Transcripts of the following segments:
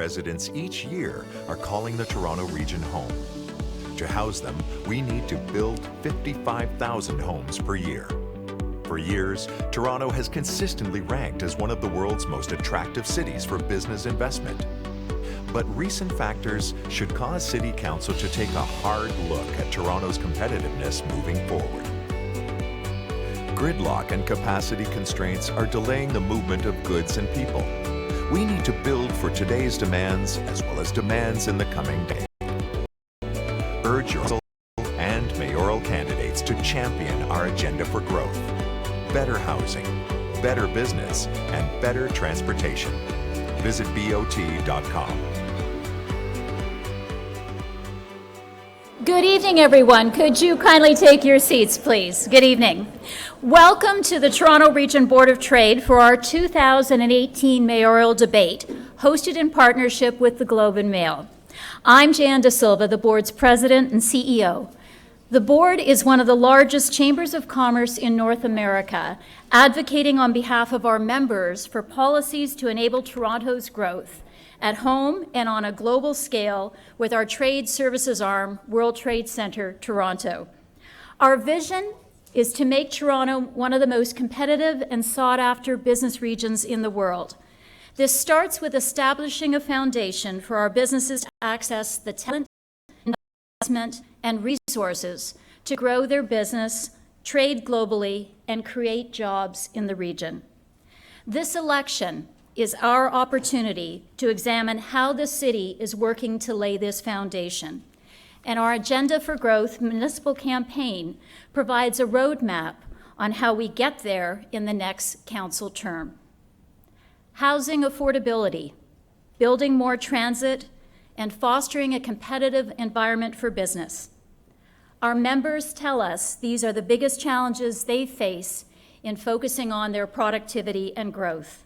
residents each year are calling the Toronto region home. To house them, we need to build 55,000 homes per year. For years, Toronto has consistently ranked as one of the world's most attractive cities for business investment. But recent factors should cause City Council to take a hard look at Toronto's competitiveness moving forward. Gridlock and capacity constraints are delaying the movement of goods and people. We need to build for today's demands as well as demands in the coming day. Urge your and mayoral candidates to champion our agenda for growth, better housing, better business, and better transportation. Visit BOT.com. Good evening, everyone. Could you kindly take your seats, please? Good evening. Welcome to the Toronto Region Board of Trade for our 2018 mayoral debate, hosted in partnership with the Globe and Mail. I'm Jan De Silva, the board's president and CEO. The board is one of the largest chambers of commerce in North America, advocating on behalf of our members for policies to enable Toronto's growth at home and on a global scale with our trade services arm, World Trade Center, Toronto. Our vision is to make Toronto one of the most competitive and sought-after business regions in the world. This starts with establishing a foundation for our businesses to access the talent, investment, and resources to grow their business, trade globally, and create jobs in the region. This election is our opportunity to examine how the city is working to lay this foundation. And our Agenda for Growth municipal campaign provides a roadmap on how we get there in the next council term. Housing affordability, building more transit, and fostering a competitive environment for business. Our members tell us these are the biggest challenges they face in focusing on their productivity and growth.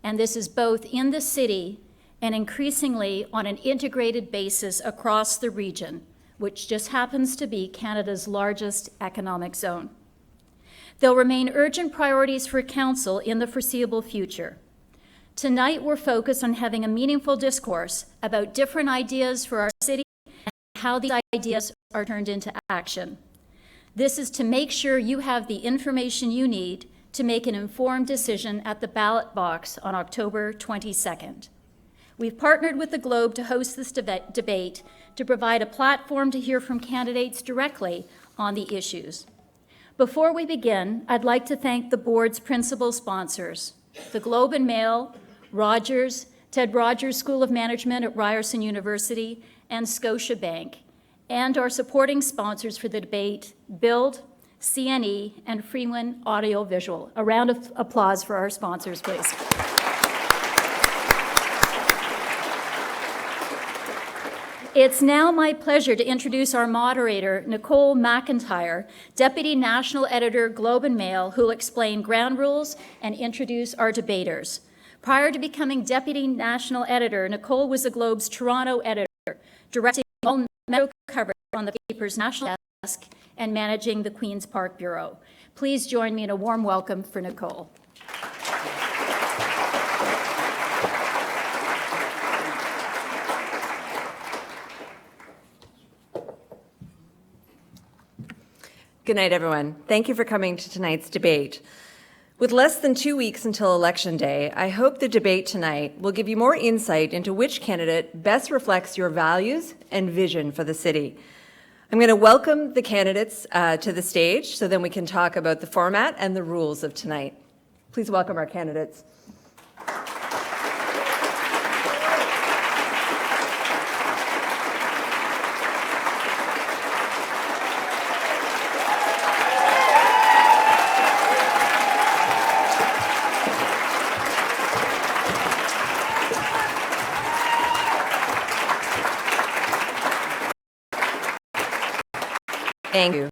And this is both in the city and increasingly on an integrated basis across the region, which just happens to be Canada's largest economic zone. There'll remain urgent priorities for Council in the foreseeable future. Tonight, we're focused on having a meaningful discourse about different ideas for our city and how these ideas are turned into action. This is to make sure you have the information you need to make an informed decision at the ballot box on October 22nd. We've partnered with the Globe to host this debate to provide a platform to hear from candidates directly on the issues. Before we begin, I'd like to thank the board's principal sponsors, the Globe and Mail, Rogers, Ted Rogers School of Management at Ryerson University, and Scotiabank, and our supporting sponsors for the debate, Build, CNE, and Freeman Audio Visual. A round of applause for our sponsors, please. It's now my pleasure to introduce our moderator, Nicole MacIntyre, Deputy National Editor, Globe and Mail, who will explain ground rules and introduce our debaters. Prior to becoming Deputy National Editor, Nicole was the Globe's Toronto editor, directing all metro coverage on the paper's national desk and managing the Queen's Park Bureau. Please join me in a warm welcome for Nicole. Good night, everyone. Thank you for coming to tonight's debate. With less than 2 weeks until Election Day, I hope the debate tonight will give you more insight into which candidate best reflects your values and vision for the city. I'm going to welcome the candidates to the stage so then we can talk about the format and the rules of tonight. Please welcome our candidates. Thank you.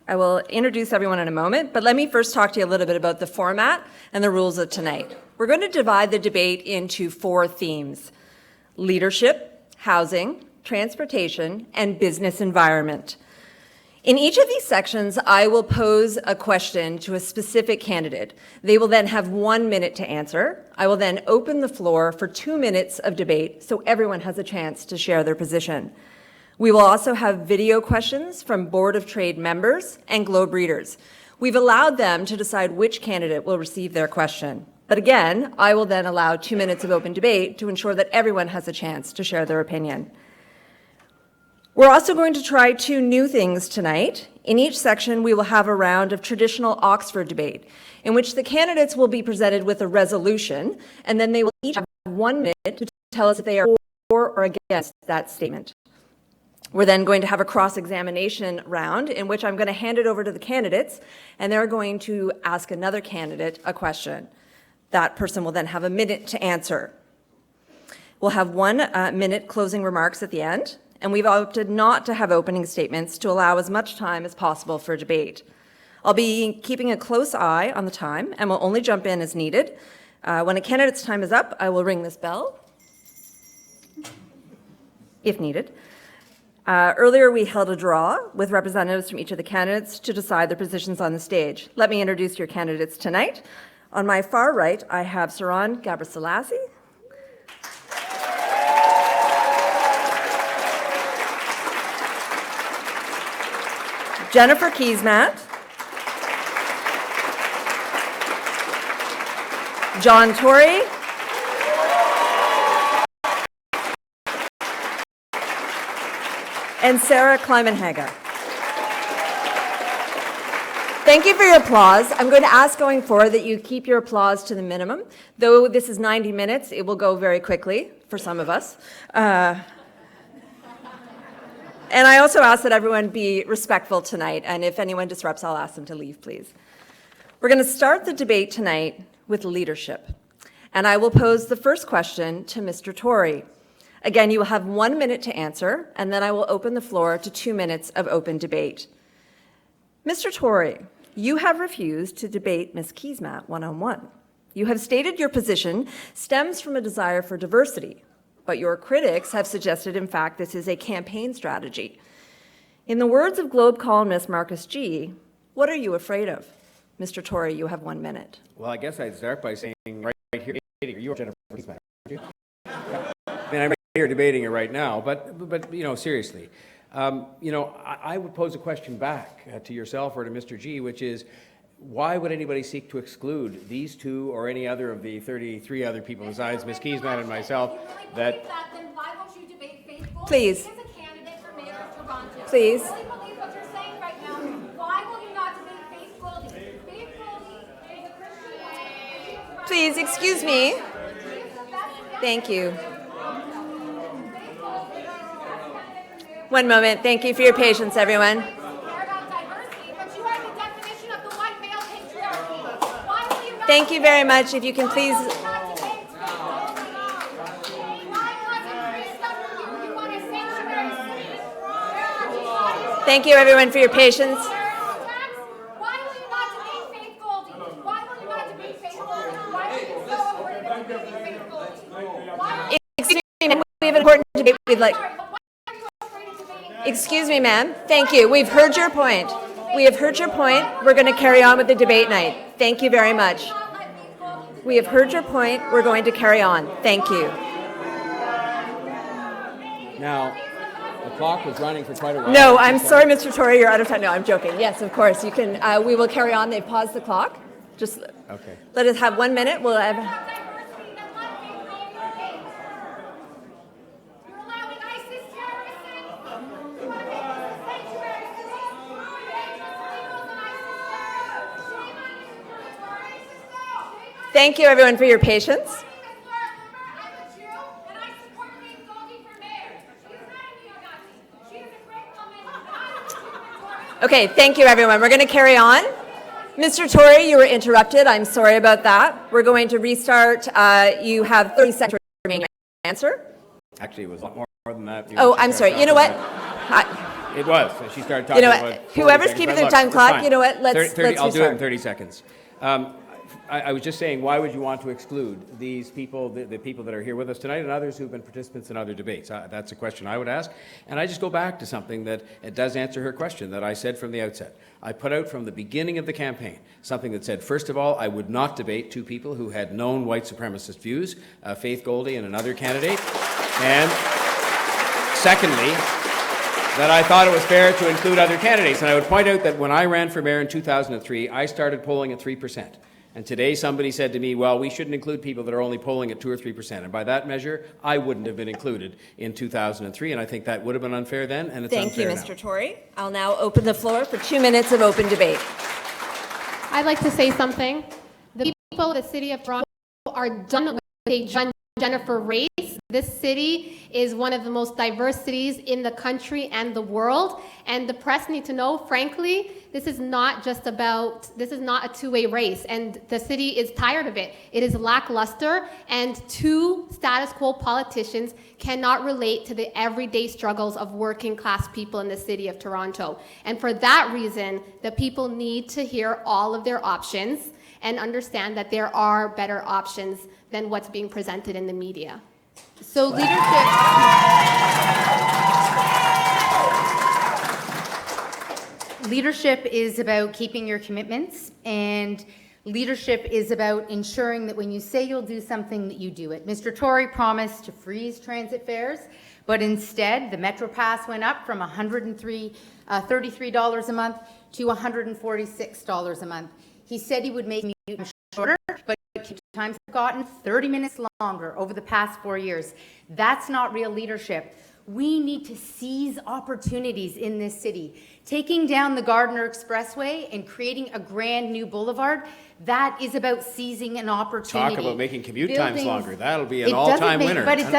I will introduce everyone in a moment, but let me first talk to you a little bit about the format and the rules of tonight. We're going to divide the debate into 4 themes: leadership, housing, transportation, and business environment. In each of these sections, I will pose a question to a specific candidate. They will then have 1 minute to answer. I will then open the floor for 2 minutes of debate so everyone has a chance to share their position. We will also have video questions from Board of Trade members and Globe readers. We've allowed them to decide which candidate will receive their question. But again, I will then allow 2 minutes of open debate to ensure that everyone has a chance to share their opinion. We're also going to try 2 new things tonight. In each section, we will have a round of traditional Oxford debate, in which the candidates will be presented with a resolution, and then they will each have 1 minute to tell us if they are for or against that statement. We're then going to have a cross-examination round, in which I'm going to hand it over to the candidates, and they're going to ask another candidate a question. That person will then have a minute to answer. We'll have 1 minute closing remarks at the end, and we've opted not to have opening statements to allow as much time as possible for debate. I'll be keeping a close eye on the time and will only jump in as needed. When a candidate's time is up, I will ring this bell, if needed. Earlier, we held a draw with representatives from each of the candidates to decide their positions on the stage. Let me introduce your candidates tonight. On my far right, I have Saron Gebresellassi. Jennifer Keesmaat, John Tory, and Sarah Climenhaga. Thank you for your applause. I'm going to ask going forward that you keep your applause to the minimum. Though this is 90 minutes, it will go very quickly for some of us. And I also ask that everyone be respectful tonight, and if anyone disrupts, I'll ask them to leave, please. We're going to start the debate tonight with leadership, and I will pose the first question to Mr. Tory. Again, you will have 1 minute to answer, and then I will open the floor to 2 minutes of open debate. Mr. Tory, you have refused to debate Ms. Keesmaat one-on-one. You have stated your position stems from a desire for diversity, but your critics have suggested, in fact, this is a campaign strategy. In the words of Globe columnist Marcus G., what are you afraid of? Mr. Tory, you have 1 minute. Well, I guess I'd start by saying right here, you're Jennifer Keesmaat, aren't you? I mean, I'm here debating it right now, but you know, seriously. I would pose a question back to yourself or to Mr. G, which is, why would anybody seek to exclude these 2 or any other of the 33 other people besides Ms. Keesmaat and myself that... Then why won't you debate faithful? Please. As a candidate for mayor of Toronto. Please. I really believe what you're saying right now. Why will you not debate Faith Goldie? Faith Goldie is a Christian. Please, excuse me. Thank you. 1 moment. Thank you for your patience, everyone. Thank you very much. If you can please... Thank you, everyone, for your patience. Why will you not debate Faith Goldie? Why will you not debate Faith Goldie? Why are you so afraid of debating Faith Goldie? Excuse me, ma'am. We have an important debate we'd like... Excuse me, ma'am. Thank you. We've heard your point. We have heard your point. We're going to carry on with the debate night. Thank you very much. We have heard your point. We're going to carry on. Thank you. Now, the clock was running for quite a while. No, I'm sorry, Mr. Tory, you're out of time. No, I'm joking. Yes, of course. You can. We will carry on. They've paused the clock. Just okay. Let us have 1 minute. We'll have... Thank you, everyone, for your patience. Okay, thank you, everyone. We're going to carry on. Mr. Tory, you were interrupted. I'm sorry about that. We're going to restart. You have 30 seconds to remain your answer. Actually, it was a lot more than that. Oh, I'm sorry. You know what? It was. She started talking about... Whoever's keeping the time clock, you know what? Let's I'll do it in restart. 30 seconds. I was just saying, why would you want to exclude these people, the people that are here with us tonight and others who've been participants in other debates? That's a question I would ask. And I just go back to something that it does answer her question that I said from the outset. I put out from the beginning of the campaign something that said, first of all, I would not debate two people who had known white supremacist views, Faith Goldie and another candidate. And secondly, that I thought it was fair to include other candidates. And I would point out that when I ran for mayor in 2003, I started polling at 3%. And today somebody said to me, well, we shouldn't include people that are only polling at 2 or 3%. And by that measure, I wouldn't have been included in 2003. And I think that would have been unfair then, and it's unfair now. Thank you, Mr. Tory. I'll now open the floor for 2 minutes of open debate. I'd like to say something. The people of the city of Toronto are done with a Jennifer race. This city is one of the most diverse cities in the country and the world, and the press need to know, frankly, this is not a two-way race, and the city is tired of it. It is lackluster, and two status quo politicians cannot relate to the everyday struggles of working class people in the city of Toronto. And for that reason, the people need to hear all of their options and understand that there are better options than what's being presented in the media. So leadership is about keeping your commitments, and leadership is about ensuring that when you say you'll do something, that you do it. Mr. Tory promised to freeze transit fares, but instead the Metro Pass went up from $33 a month to $146 a month. He said he would make commute shorter, but times have gotten 30 minutes longer over the past 4 years. That's not real leadership. We need to seize opportunities in this city. Taking down the Gardiner Expressway and creating a brand new boulevard, that is about seizing an opportunity. Talk about making commute times longer. That'll be an all-time winner. But it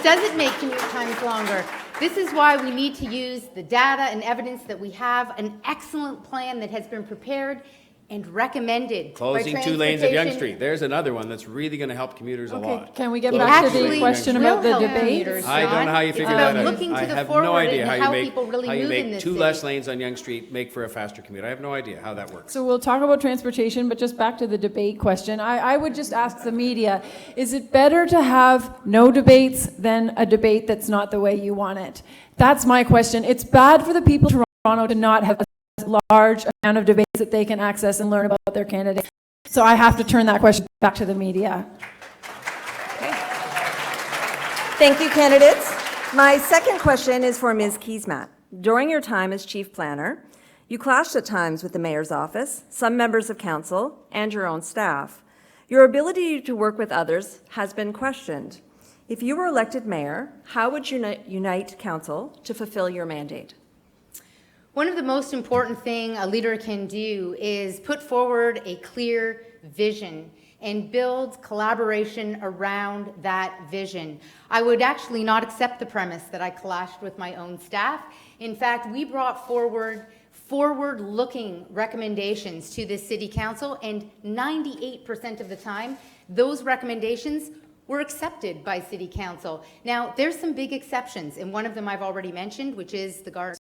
doesn't make commute times longer. This is why we need to use the data and evidence that we have, an excellent plan that has been prepared and recommended. Closing 2 lanes of Yonge Street. There's another one that's really going to help commuters a lot. Can we get back to the question about the debate? I don't know how you figure that out. Looking to I the have forward no idea and how how you people really move in make this 2 city. less lanes on Yonge Street make for a faster commute. I have no idea how that works. So we'll talk about transportation, but just back to the debate question. I would just ask the media, is it better to have no debates than a debate that's not the way you want it? That's my question. It's bad for the people of Toronto to not have a large amount of debates that they can access and learn about their candidates. So I have to turn that question back to the media. Okay. Thank you, candidates. My second question is for Ms. Keesmaat. During your time as chief planner, you clashed at times with the mayor's office, some members of council, and your own staff. Your ability to work with others has been questioned. If you were elected mayor, how would you unite council to fulfill your mandate? One of the most important things a leader can do is put forward a clear vision and build collaboration around that vision. I would actually not accept the premise that I clashed with my own staff. In fact, we brought forward-looking recommendations to this city council, and 98% of the time, those recommendations were accepted by city council. Now, there's some big exceptions, and one of them I've already mentioned, which is the Gardiner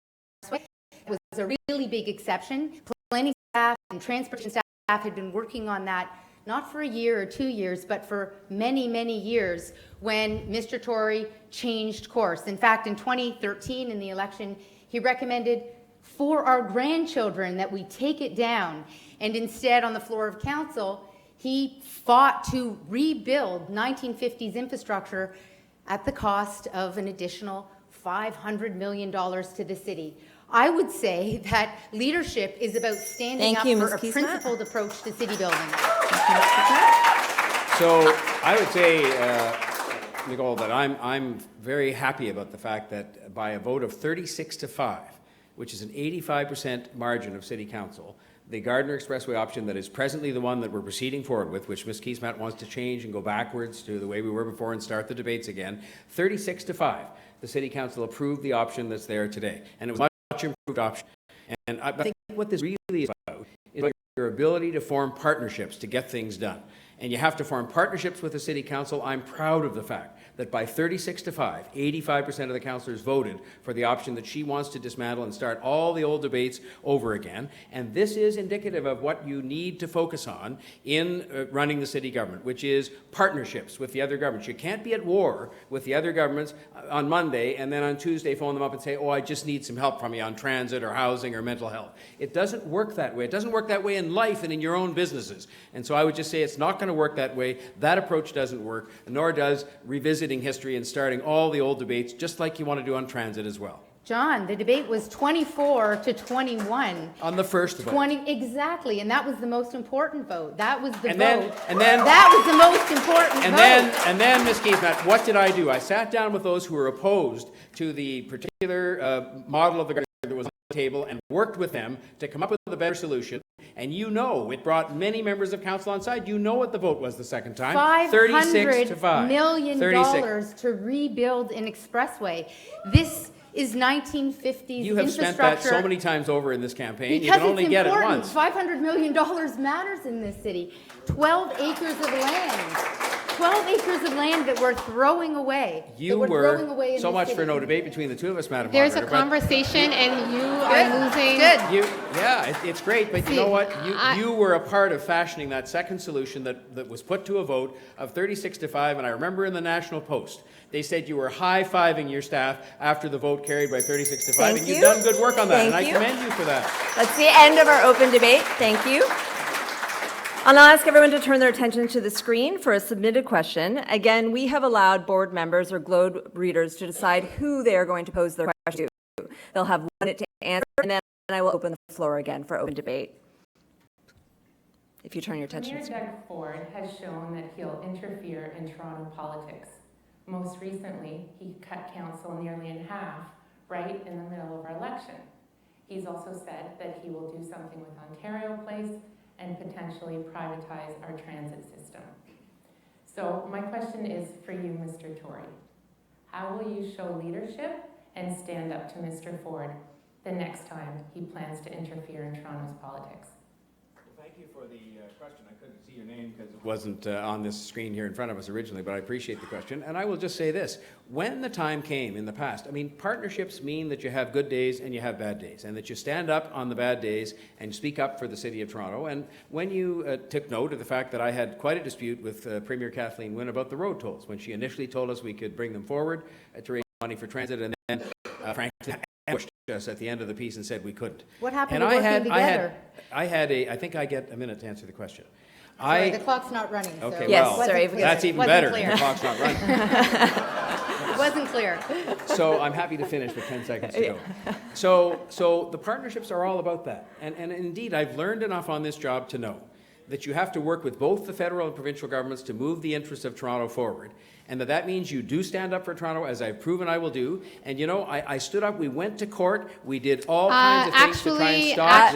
Expressway. It was a really big exception. Planning staff and transportation staff had been working on that not for a year or 2 years, but for many, many years when Mr. Tory changed course. In fact, in 2013 in the election, he recommended for our grandchildren that we take it down. And instead, on the floor of council, he fought to rebuild 1950s infrastructure at the cost of an additional $500 million to the city. I would say that leadership is about standing up for a principled approach to city building. So I would say, Nicole, that I'm very happy about the fact that by a vote of 36-5, which is an 85% margin of City Council, the Gardiner Expressway option that is presently the one that we're proceeding forward with, which Ms. Keesmaat wants to change and go backwards to the way we were before and start the debates again, 36-5, the City Council approved the option that's there today. And it was much improved option. And I think what this really is about your ability to form partnerships to get things done. and you have to form partnerships with the city council. I'm proud of the fact that by 36-5, 85% of the councillors voted for the option that she wants to dismantle and start all the old debates over again. And this is indicative of what you need to focus on in running the city government, which is partnerships with the other governments. You can't be at war with the other governments on Monday and then on Tuesday phone them up and say, oh, I just need some help from you on transit or housing or mental health. It doesn't work that way. It doesn't work that way in life and in your own businesses. And so I would just say it's not going to work that way. That approach doesn't work, nor does revisiting history and starting all the old debates, just like you want to do on transit as well. John, the debate was 24-21. On the first vote. Exactly, and that was the most important vote. That was the vote. And then that was the most important vote. And then, Ms. Keesmaat, what did I do? I sat down with those who were opposed to the particular model of the government that was on the table and worked with them to come up with a better solution. And you know, it brought many members of council on side. You know what the vote was the second time. 36-5. $500 million to rebuild an expressway. This is 1950s You have spent that so many times over in this campaign. You can only get it once. $500 million matters in this city. 12 acres of land. 12 acres of land that we're throwing away. You were so much for no debate between the two of us, Madam There's Moderator. a conversation and you are losing. Yeah, it's great, but you know what? You were a part of fashioning that second solution that was put to a vote of 36-5, and I remember in the National Post, they said you were high-fiving your staff after the vote carried by 36-5, and you've done good work on that, and I commend you for that. That's the end of our open debate. Thank you. I'll now ask everyone to turn their attention to the screen for a submitted question. Again, we have allowed board members or Globe readers to decide who they are going to pose their question to. They'll have 1 minute to answer, and then I will open the floor again for open debate. If you turn your attention to the screen. Mayor Doug Ford has shown that he'll interfere in Toronto politics. Most recently, he cut council nearly in half, right in the middle of our election. He's also said that he will do something with Ontario Place and potentially privatize our transit system. So my question is for you, Mr. Tory. How will you show leadership and stand up to Mr. Ford the next time he plans to interfere in Toronto's politics? Thank you for the question. I couldn't see your name because it wasn't on this screen here in front of us originally, but I appreciate the question. And I will just say this. When the time came in the past, I mean, partnerships mean that you have good days and you have bad days, and that you stand up on the bad days and speak up for the City of Toronto. And when you took note of the fact that I had quite a dispute with Premier Kathleen Wynne about the road tolls, when she initially told us we could bring them forward to raise money for transit, and then frankly, pushed us at the end of the piece and said we couldn't. What happened to working together? I think I get a minute to answer the question. Sorry, the clock's not running. Okay, so Yes, well, sorry, that's even better. The clock's not running. It wasn't clear. So I'm happy to finish with 10 seconds to go. So the partnerships are all about that. And indeed, I've learned enough on this job to know that you have to work with both the federal and provincial governments to move the interests of Toronto forward. And that means you do stand up for Toronto, as I've proven I will do. And you know, I stood up, we went to court, we did all kinds of things to try and stop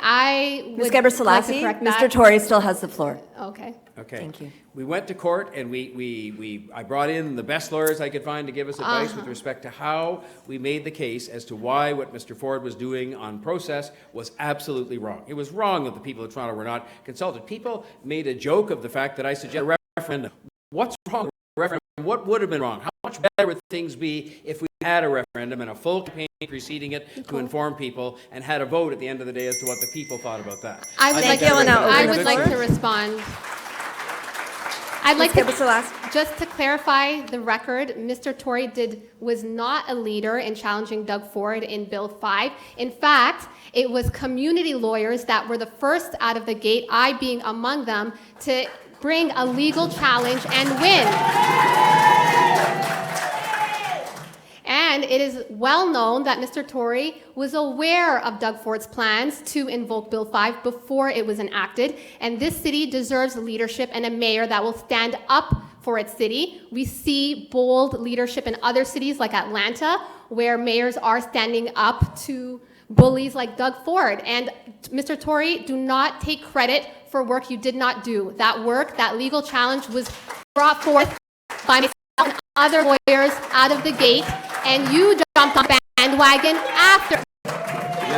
I would Ms. Gebresellassi, like to correct Mr. that. Tory still has the floor. Okay. Okay. Thank you. We went to court and I brought in the best lawyers I could find to give us advice with respect to how we made the case as to why what Mr. Ford was doing on process was absolutely wrong. It was wrong that the people of Toronto were not consulted. People made a joke of the fact that I suggested a referendum. What's wrong with a referendum? What would have been wrong? How much better would things be if we had a referendum and a full campaign preceding it to inform people and had a vote at the end of the day as to what the people thought about that? I would like to respond. I'd like to, just to clarify the record, Mr. Tory was not a leader in challenging Doug Ford in Bill 5. In fact, it was community lawyers that were the first out of the gate, I being among them, to bring a legal challenge and win. And it is well known that Mr. Tory was aware of Doug Ford's plans to invoke Bill 5 before it was enacted. And this city deserves leadership and a mayor that will stand up for its city. We see bold leadership in other cities like Atlanta, where mayors are standing up to bullies like Doug Ford. And Mr. Tory, do not take credit for work you did not do. That work, that legal challenge was brought forth by myself and other lawyers out of the gate, and you jumped on the bandwagon after.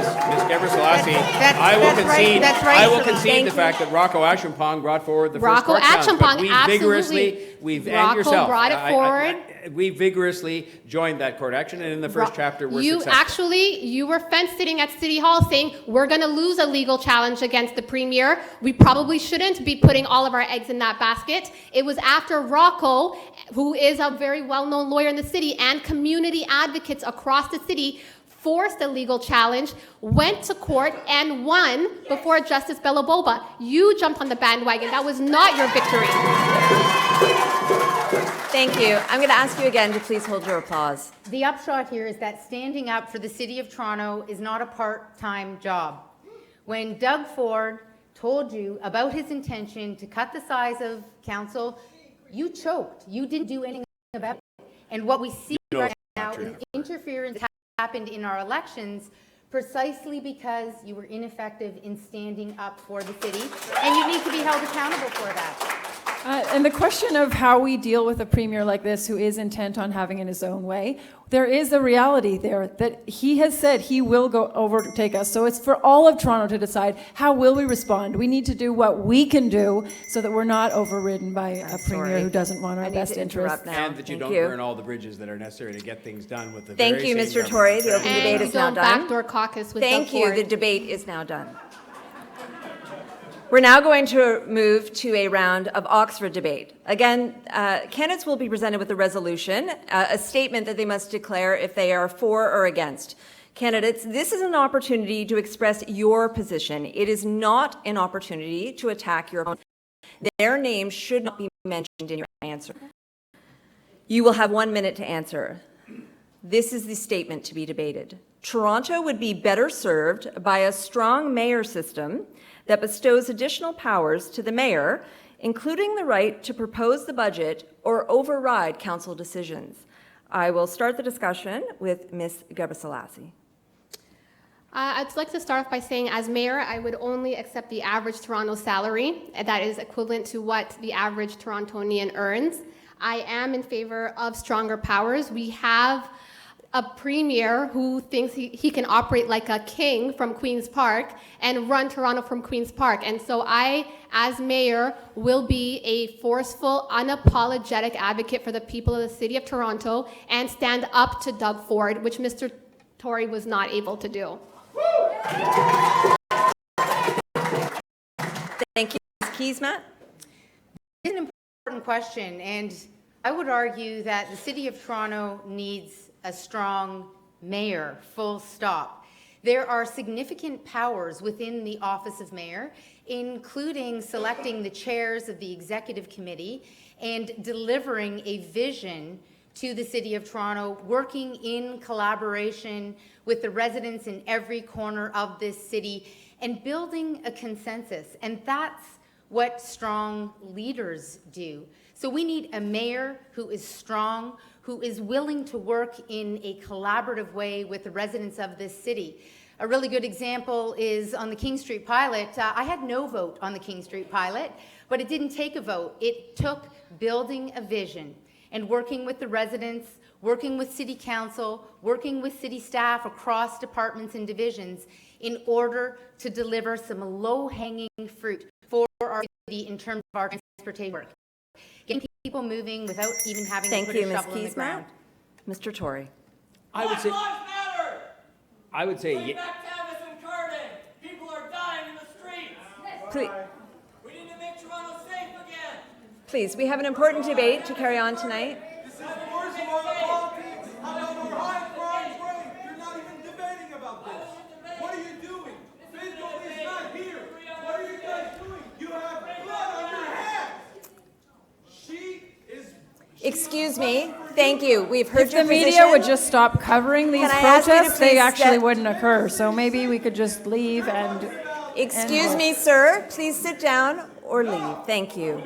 Ms. Gebresellassi, That's- I will that's right, concede. that's right, I will Saron. concede Thank the fact that Rocco Ashampong brought forward the first Rocco court challenge, but Ashampong, we absolutely. vigorously, and Rocco yourself, brought it forward. we vigorously joined that court action, and in the first chapter, we're You successful. actually, you were fence sitting at City Hall saying, we're going to lose a legal challenge against the Premier. We probably shouldn't be putting all of our eggs in that basket. It was after Rocco, who is a very well-known lawyer in the city, and community advocates across the city forced a legal challenge, went to court, and won before Justice Bellaboba. You jumped on the bandwagon. That was not your victory. Thank you. I'm going to ask you again to please hold your applause. The upshot here is that standing up for the City of Toronto is not a part-time job. When Doug Ford told you about his intention to cut the size of council, you choked. You didn't do anything about it. And what we see right now is interference happened in our elections precisely because you were ineffective in standing up for the city, and you need to be held accountable for that. And the question of how we deal with a premier like this who is intent on having it his own way, there is a reality there that he has said he will go overtake us. So it's for all of Toronto to decide, how will we respond? We need to do what we can do so that we're not overridden by a premier who doesn't want our best interests. Thank And that you don't burn all the bridges that are necessary to get things done with the Thank very you, same Mr. government. Tory. The open And debate you is now don't done. backdoor caucus with Thank Doug you. Ford. The debate is now done. We're now going to move to a round of Oxford debate. Again, candidates will be presented with a resolution, a statement that they must declare if they are for or against. Candidates, this is an opportunity to express your position. It is not an opportunity to attack your opponent. Their name should not be mentioned in your answer. You will have 1 minute to answer. This is the statement to be debated. Toronto would be better served by a strong mayor system that bestows additional powers to the mayor, including the right to propose the budget or override council decisions. I will start the discussion with Ms. Gebresellassi. I'd like to start off by saying, as mayor, I would only accept the average Toronto salary that is equivalent to what the average Torontonian earns. I am in favor of stronger powers. We have a premier who thinks he can operate like a king from Queen's Park and run Toronto from Queen's Park. And so I, as mayor, will be a forceful, unapologetic advocate for the people of the city of Toronto and stand up to Doug Ford, which Mr. Tory was not able to do. Thank you. Ms. Keesmaat? It's an important question, and I would argue that the City of Toronto needs a strong mayor, full stop. There are significant powers within the office of mayor, including selecting the chairs of the executive committee and delivering a vision to the City of Toronto, working in collaboration with the residents in every corner of this city and building a consensus. And that's what strong leaders do. So we need a mayor who is strong, who is willing to work in a collaborative way with the residents of this city. A really good example is on the King Street pilot. I had no vote on the King Street pilot, but it didn't take a vote. It took building a vision and working with the residents, working with city council, working with city staff across departments and divisions in order to deliver some low-hanging fruit for our city in terms of our transportation work. Getting people moving without even having to put a shovel in the ground. Mr. Tory. I would say, Way back Tavis and Carden, people are dying in the streets. Please, We need to make Toronto safe again. please, we have an important debate to carry on tonight. This is worse of our politics. How our high crimes rate. You're not even debating about this. What are you doing? Faithful is not here. What are you guys doing? You have blood on your hands. She is. Excuse me. Thank you. We've heard If your the position. media would just stop covering these Can I ask you to protests, they please actually step- wouldn't occur. So maybe we could just leave and... Excuse me, sir. Please sit down or leave. Thank you.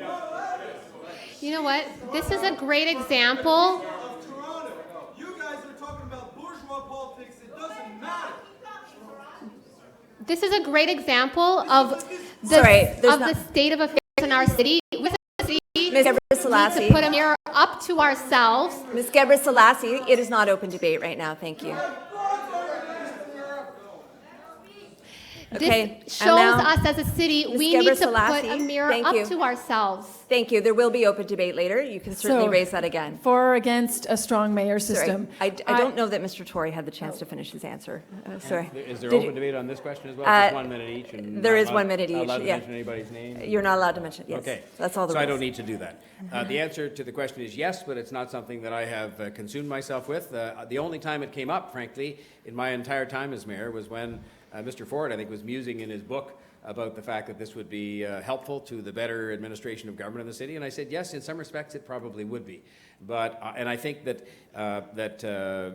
You know what? This is a great example. Of Toronto. You guys are talking about bourgeois politics. It doesn't matter. This is a great example of the, Sorry, there's of not- the state of affairs in our city. With the city, we Ms. need Gebresellassi. to put a mirror up to ourselves. Ms. Gebresellassi, it is not open debate right now. Thank you. Okay, This and shows now, us as a city, Ms. we need to put Gebresellassi, a mirror thank you. up to ourselves. Thank you. There will be open debate later. You can certainly So, raise that again. For or against a strong mayor Sorry, system? I don't know that Mr. Tory had the chance to finish his answer. Sorry. Is there Did open you- debate on this question as well? Just 1 minute each? And there not is 1 minute not each, allowed to yeah. mention anybody's name? You're not allowed to mention, yes. Okay. That's all the So I rules. don't need to do that. The answer to the question is yes, but it's not something that I have consumed myself with. The only time it came up, frankly, in my entire time as mayor was when Mr. Ford, I think, was musing in his book about the fact that this would be helpful to the better administration of government in the city. And I said, yes, in some respects it probably would be. But, and I think that,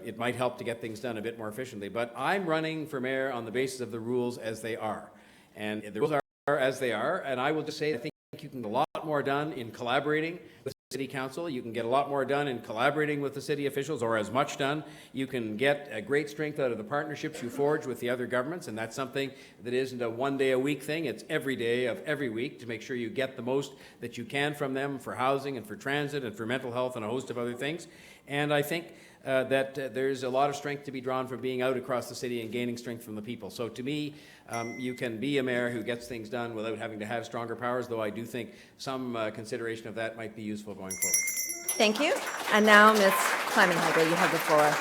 it might help to get things done a bit more efficiently. But I'm running for mayor on the basis of the rules as they are. And the rules are as they are. And I will just say, I think you can get a lot more done in collaborating with the City Council. You can get a lot more done in collaborating with the city officials, or as much done. You can get a great strength out of the partnerships you forge with the other governments, and that's something that isn't a one-day-a-week thing. It's every day of every week to make sure you get the most that you can from them for housing and for transit and for mental health and a host of other things. And I think that there's a lot of strength to be drawn from being out across the city and gaining strength from the people. So to me, you can be a mayor who gets things done without having to have stronger powers, though I do think some consideration of that might be useful going forward. Thank you. And now, Ms. Climenhaga, you have the floor.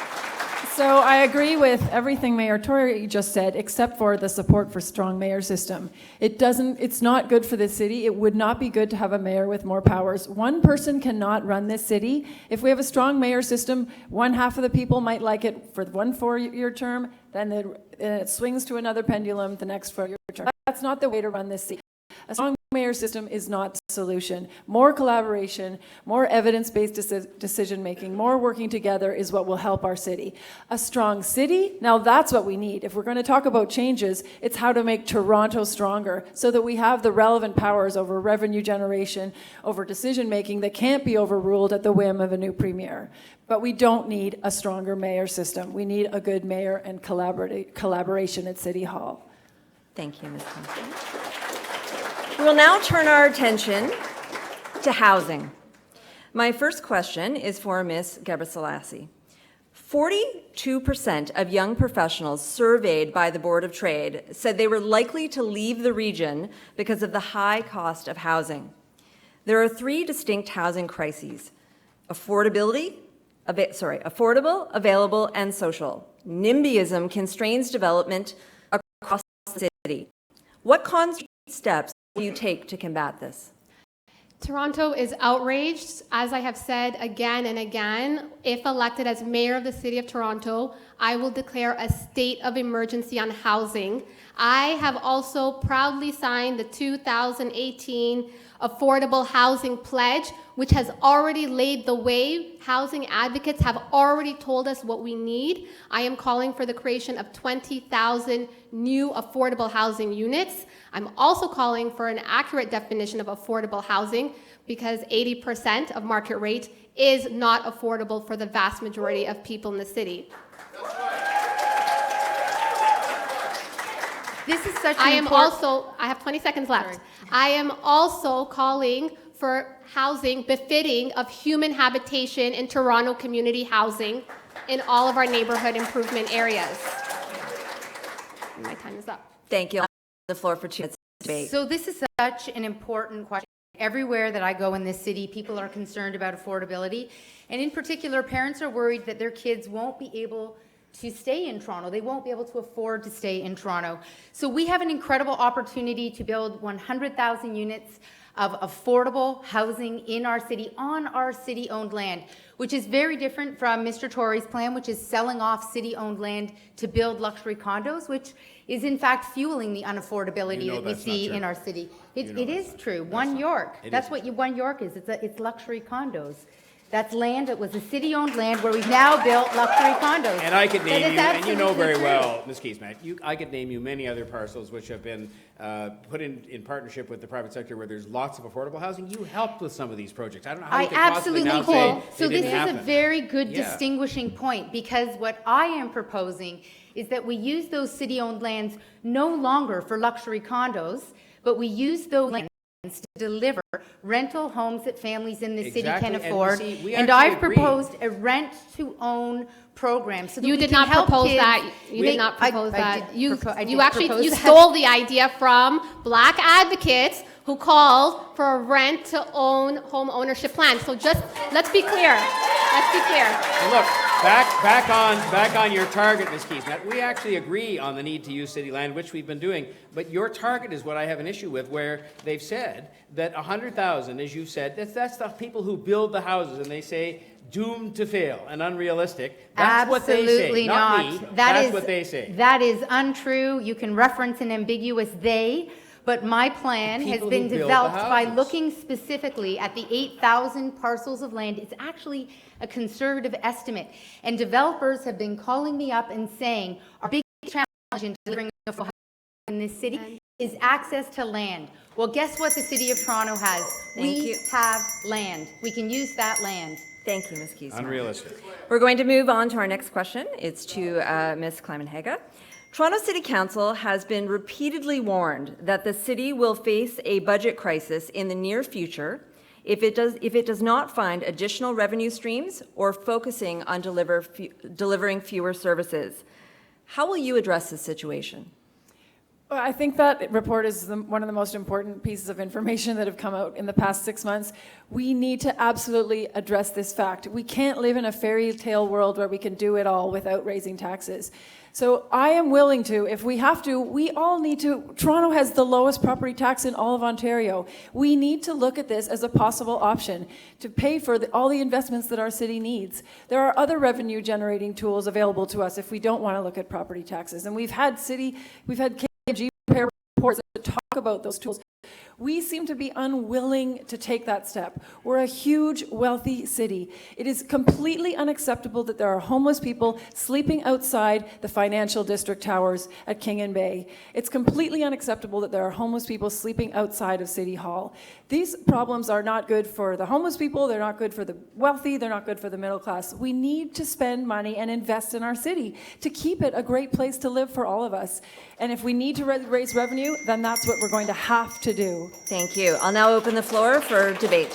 So I agree with everything Mayor Tory just said, except for the support for strong mayor system. It's not good for the city. It would not be good to have a mayor with more powers. One person cannot run this city. If we have a strong mayor system, one half of the people might like it for one 4-year term, then it swings to another pendulum the next 4-year term. That's not the way to run this city. A strong mayor system is not the solution. More collaboration, more evidence-based decision-making, more working together is what will help our city. A strong city, now that's what we need. If we're going to talk about changes, it's how to make Toronto stronger so that we have the relevant powers over revenue generation, over decision-making that can't be overruled at the whim of a new premier. But we don't need a stronger mayor system. We need a good mayor and collaboration at City Hall. Thank you, Ms. Thompson. We will now turn our attention to housing. My first question is for Ms. Gebresellassi. 42% of young professionals surveyed by the Board of Trade said they were likely to leave the region because of the high cost of housing. There are 3 distinct housing crises: affordable, available, and social. NIMBYism constrains development across the city. What concrete steps will you take to combat this? Toronto is outraged. As I have said again and again, if elected as mayor of the city of Toronto, I will declare a state of emergency on housing. I have also proudly signed the 2018 Affordable Housing Pledge, which has already laid the way. Housing advocates have already told us what we need. I am calling for the creation of 20,000 new affordable housing units. I'm also calling for an accurate definition of affordable housing, because 80% of market rate is not affordable for the vast majority of people in the city. This is such an I am important... also, I have 20 seconds left. Sorry. I am also calling for housing befitting of human habitation in Toronto community housing in all of our neighborhood improvement areas. My time is up. Thank you. The floor for 2 minutes debate. So this is such an important question. Everywhere that I go in this city, people are concerned about affordability. And in particular, parents are worried that their kids won't be able to stay in Toronto. They won't be able to afford to stay in Toronto. So we have an incredible opportunity to build 100,000 units of affordable housing in our city, on our city-owned land, which is very different from Mr. Tory's plan, which is selling off city-owned land to build luxury condos, which is in fact fueling the unaffordability that we see in our city. It is true. One York. That's what One York is. It's luxury condos. That's land that was a city-owned land where we've now built luxury condos. And I could name you, and you know very true. well, Ms. Keesmaat, I could name you many other parcels which have been put in partnership with the private sector where there's lots of affordable housing. You helped with some of these projects. I don't know how you could possibly now say So they this didn't is happen. a very good distinguishing point, because what I am proposing is that we use those city-owned lands no longer for luxury condos, but we use those lands to deliver rental homes that families in the city Exactly, can and afford. we And actually I've agree. proposed a rent-to-own program so that You we did can not help propose kids. that. You did not I propose did that. You propose actually that. stole the idea from Black advocates who called for a rent-to-own home ownership plan. So just let's be clear. Let's be clear. And look, back on your target, Ms. Keesmaat. We actually agree on the need to use city land, which we've been doing. But your target is what I have an issue with, where they've said that 100,000, as you said, that's the people who build the houses, and they say doomed to fail and unrealistic. That's what they say, Absolutely not me. That's what they say. That is untrue. You can reference an ambiguous they, but my plan has people been who build the developed by houses. looking specifically at the 8,000 parcels of land. It's actually a conservative estimate. And developers have been calling me up and saying, our big challenge in delivering affordable housing in this city is access to land. Well, guess what the City of Toronto has? Thank you. We have land. We can use that land. Thank you, Ms. Keesmaat. Unrealistic. We're going to move on to our next question. It's to Ms. Climenhaga. Toronto City Council has been repeatedly warned that the city will face a budget crisis in the near future if it does not find additional revenue streams or focusing on delivering fewer services. How will you address this situation? Well, I think that report is one of the most important pieces of information that have come out in the past 6 months. We need to absolutely address this fact. We can't live in a fairy tale world where we can do it all without raising taxes. So I am willing to, if we have to, we all need to. Toronto has the lowest property tax in all of Ontario. We need to look at this as a possible option to pay for all the investments that our city needs. There are other revenue generating tools available to us if we don't want to look at property taxes. And we've had KG prepare reports that talk about those tools. We seem to be unwilling to take that step. We're a huge, wealthy city. It is completely unacceptable that there are homeless people sleeping outside the financial district towers at King and Bay. It's completely unacceptable that there are homeless people sleeping outside of City Hall. These problems are not good for the homeless people, they're not good for the wealthy, they're not good for the middle class. We need to spend money and invest in our city to keep it a great place to live for all of us. And if we need to raise revenue, then that's what we're going to have to do. Thank you. I'll now open the floor for debate.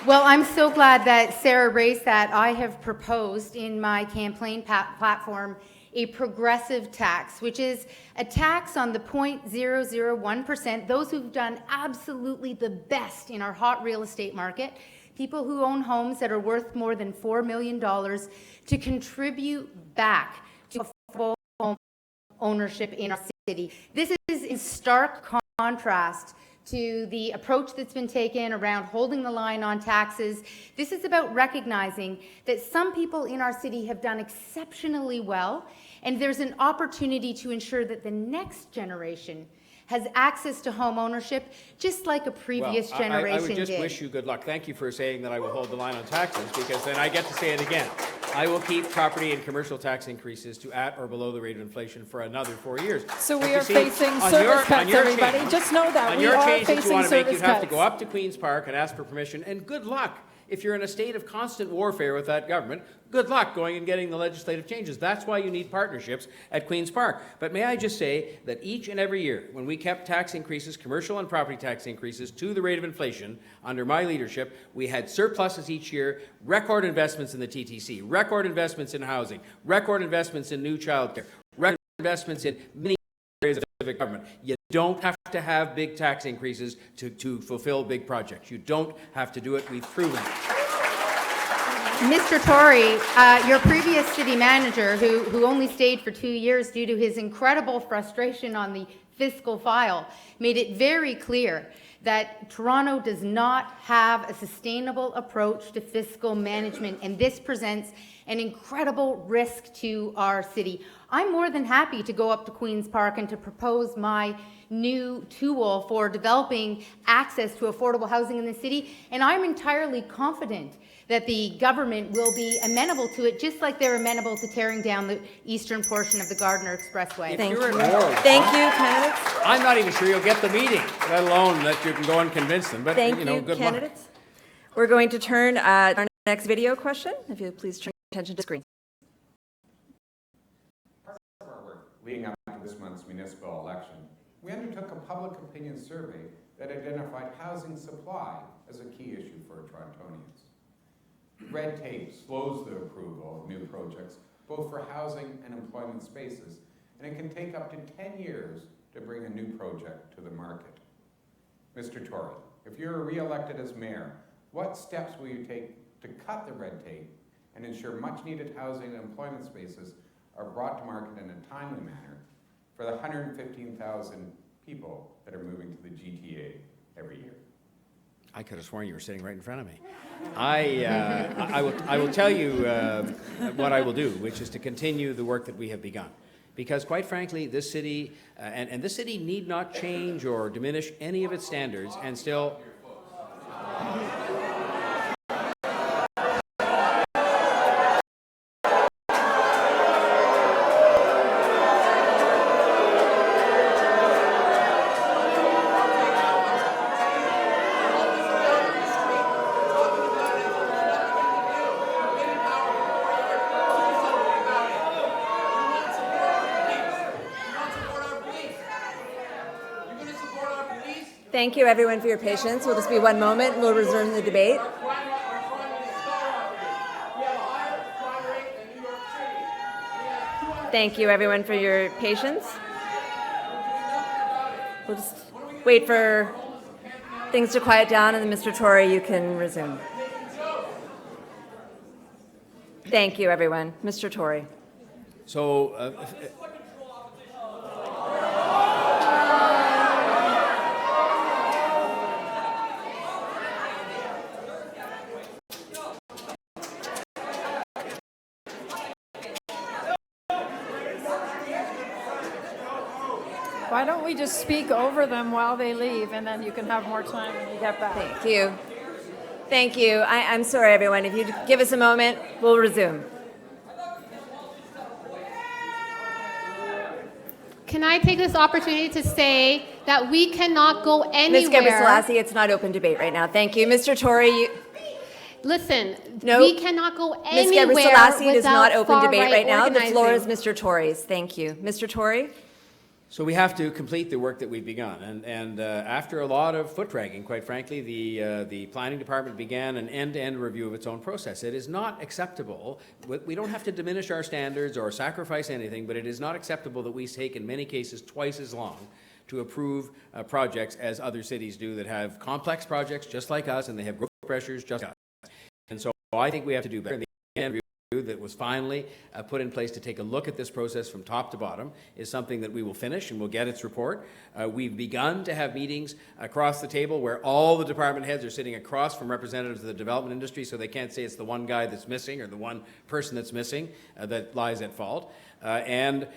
Well, I'm so glad that Sarah raised that. I have proposed in my campaign platform a progressive tax, which is a tax on the 0.001%, those who've done absolutely the best in our hot real estate market, people who own homes that are worth more than $4 million, to contribute back to affordable home ownership in our city. This is in stark contrast to the approach that's been taken around holding the line on taxes. This is about recognizing that some people in our city have done exceptionally well, and there's an opportunity to ensure that the next generation has access to home ownership, just like a previous generation I would just did. wish you good luck. Thank you for saying that I will hold the line on taxes, because then I get to say it again. I will keep property and commercial tax increases to at or below the rate of inflation for another 4 years. So But we you are see, facing on service cuts, your everybody. change- Just know that on we your are change that you facing want to make, service you'd have to cuts. go up to Queen's Park and ask for permission, and good luck. If you're in a state of constant warfare with that government, good luck going and getting the legislative changes. That's why you need partnerships at Queen's Park. But may I just say that each and every year, when we kept tax increases, commercial and property tax increases, to the rate of inflation under my leadership, we had surpluses each year, record investments in the TTC, record investments in housing, record investments in new childcare, record investments in many areas of civic government. You don't have to have big tax increases to fulfill big projects. You don't have to do it. We've proven it. Mr. Tory, your previous city manager, who only stayed for 2 years due to his incredible frustration on the fiscal file, made it very clear that Toronto does not have a sustainable approach to fiscal management, and this presents an incredible risk to our city. I'm more than happy to go up to Queen's Park and to propose my new tool for developing access to affordable housing in the city, and I'm entirely confident that the government will be amenable to it, just like they're amenable to tearing down the eastern portion of the Gardiner Expressway. Thank you. You're at war with Thank them. you, candidates. I'm not even sure you'll get the meeting, let alone that you can go and convince them. But, Thank you know, you, good candidates. We're going to turn our next video question. If you please turn your attention to the screen. Leading up to this month's municipal election, we undertook a public opinion survey that identified housing supply as a key issue for Torontonians. Red tape slows the approval of new projects, both for housing and employment spaces, and it can take up to 10 years to bring a new project to the market. Mr. Tory, if you're re-elected as mayor, what steps will you take to cut the red tape and ensure much-needed housing and employment spaces are brought to market in a timely manner for the 115,000 people that are moving to the GTA every year? I could have sworn you were sitting right in front of me. I will tell you what I will do, which is to continue the work that we have begun. Because quite frankly, this city, and this city need not change or diminish any of its standards and still... Thank you, everyone, for your patience. We'll just be one moment. We'll resume the debate. Thank you, everyone, for your patience. We'll just wait for things to quiet down, and then Mr. Tory, you can resume. Thank you, everyone. Mr. Tory. So, Why don't we just speak over them while they leave, and then you can have more time when you get back. Thank you. Thank you. I'm sorry, everyone. If you give us a moment, we'll resume. Can I take this opportunity to say that we cannot go anywhere? Ms. Gebresellassi, it's not open debate right now. Thank you. Mr. Tory, Listen, no, we cannot go anywhere Ms. Gebresellassi, it is not without open debate far-right right now. The floor is organizing. Mr. Tory's. Thank you. Mr. Tory? So we have to complete the work that we've begun, and after a lot of foot dragging, quite frankly, the planning department began an end-to-end review of its own process. It is not acceptable. We don't have to diminish our standards or sacrifice anything, but it is not acceptable that we take, in many cases, twice as long to approve projects as other cities do that have complex projects just like us, and they have growth pressures just like us. And so I think we have to do better. The end review that was finally put in place to take a look at this process from top to bottom is something that we will finish, and we'll get its report. We've begun to have meetings across the table where all the department heads are sitting across from representatives of the development industry, so they can't say it's the one guy that's missing or the one person that's missing that lies at fault. And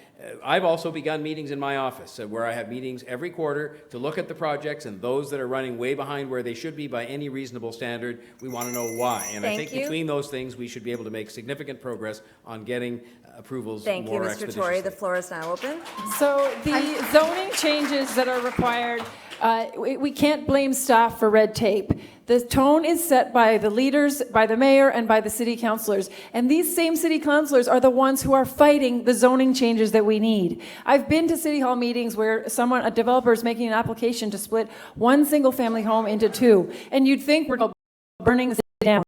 I've also begun meetings in my office where I have meetings every quarter to look at the projects, and those that are running way behind where they should be by any reasonable standard, we want to know why. And I think between those things, we should be able to make significant progress on getting approvals more expeditiously. Thank you, Mr. Tory. The floor is now open. So the zoning changes that are required, we can't blame staff for red tape. The tone is set by the leaders, by the mayor, and by the city councillors. And these same city councillors are the ones who are fighting the zoning changes that we need. I've been to city hall meetings where a developer is making an application to split one single family home into two. And you'd think we're burning the city down.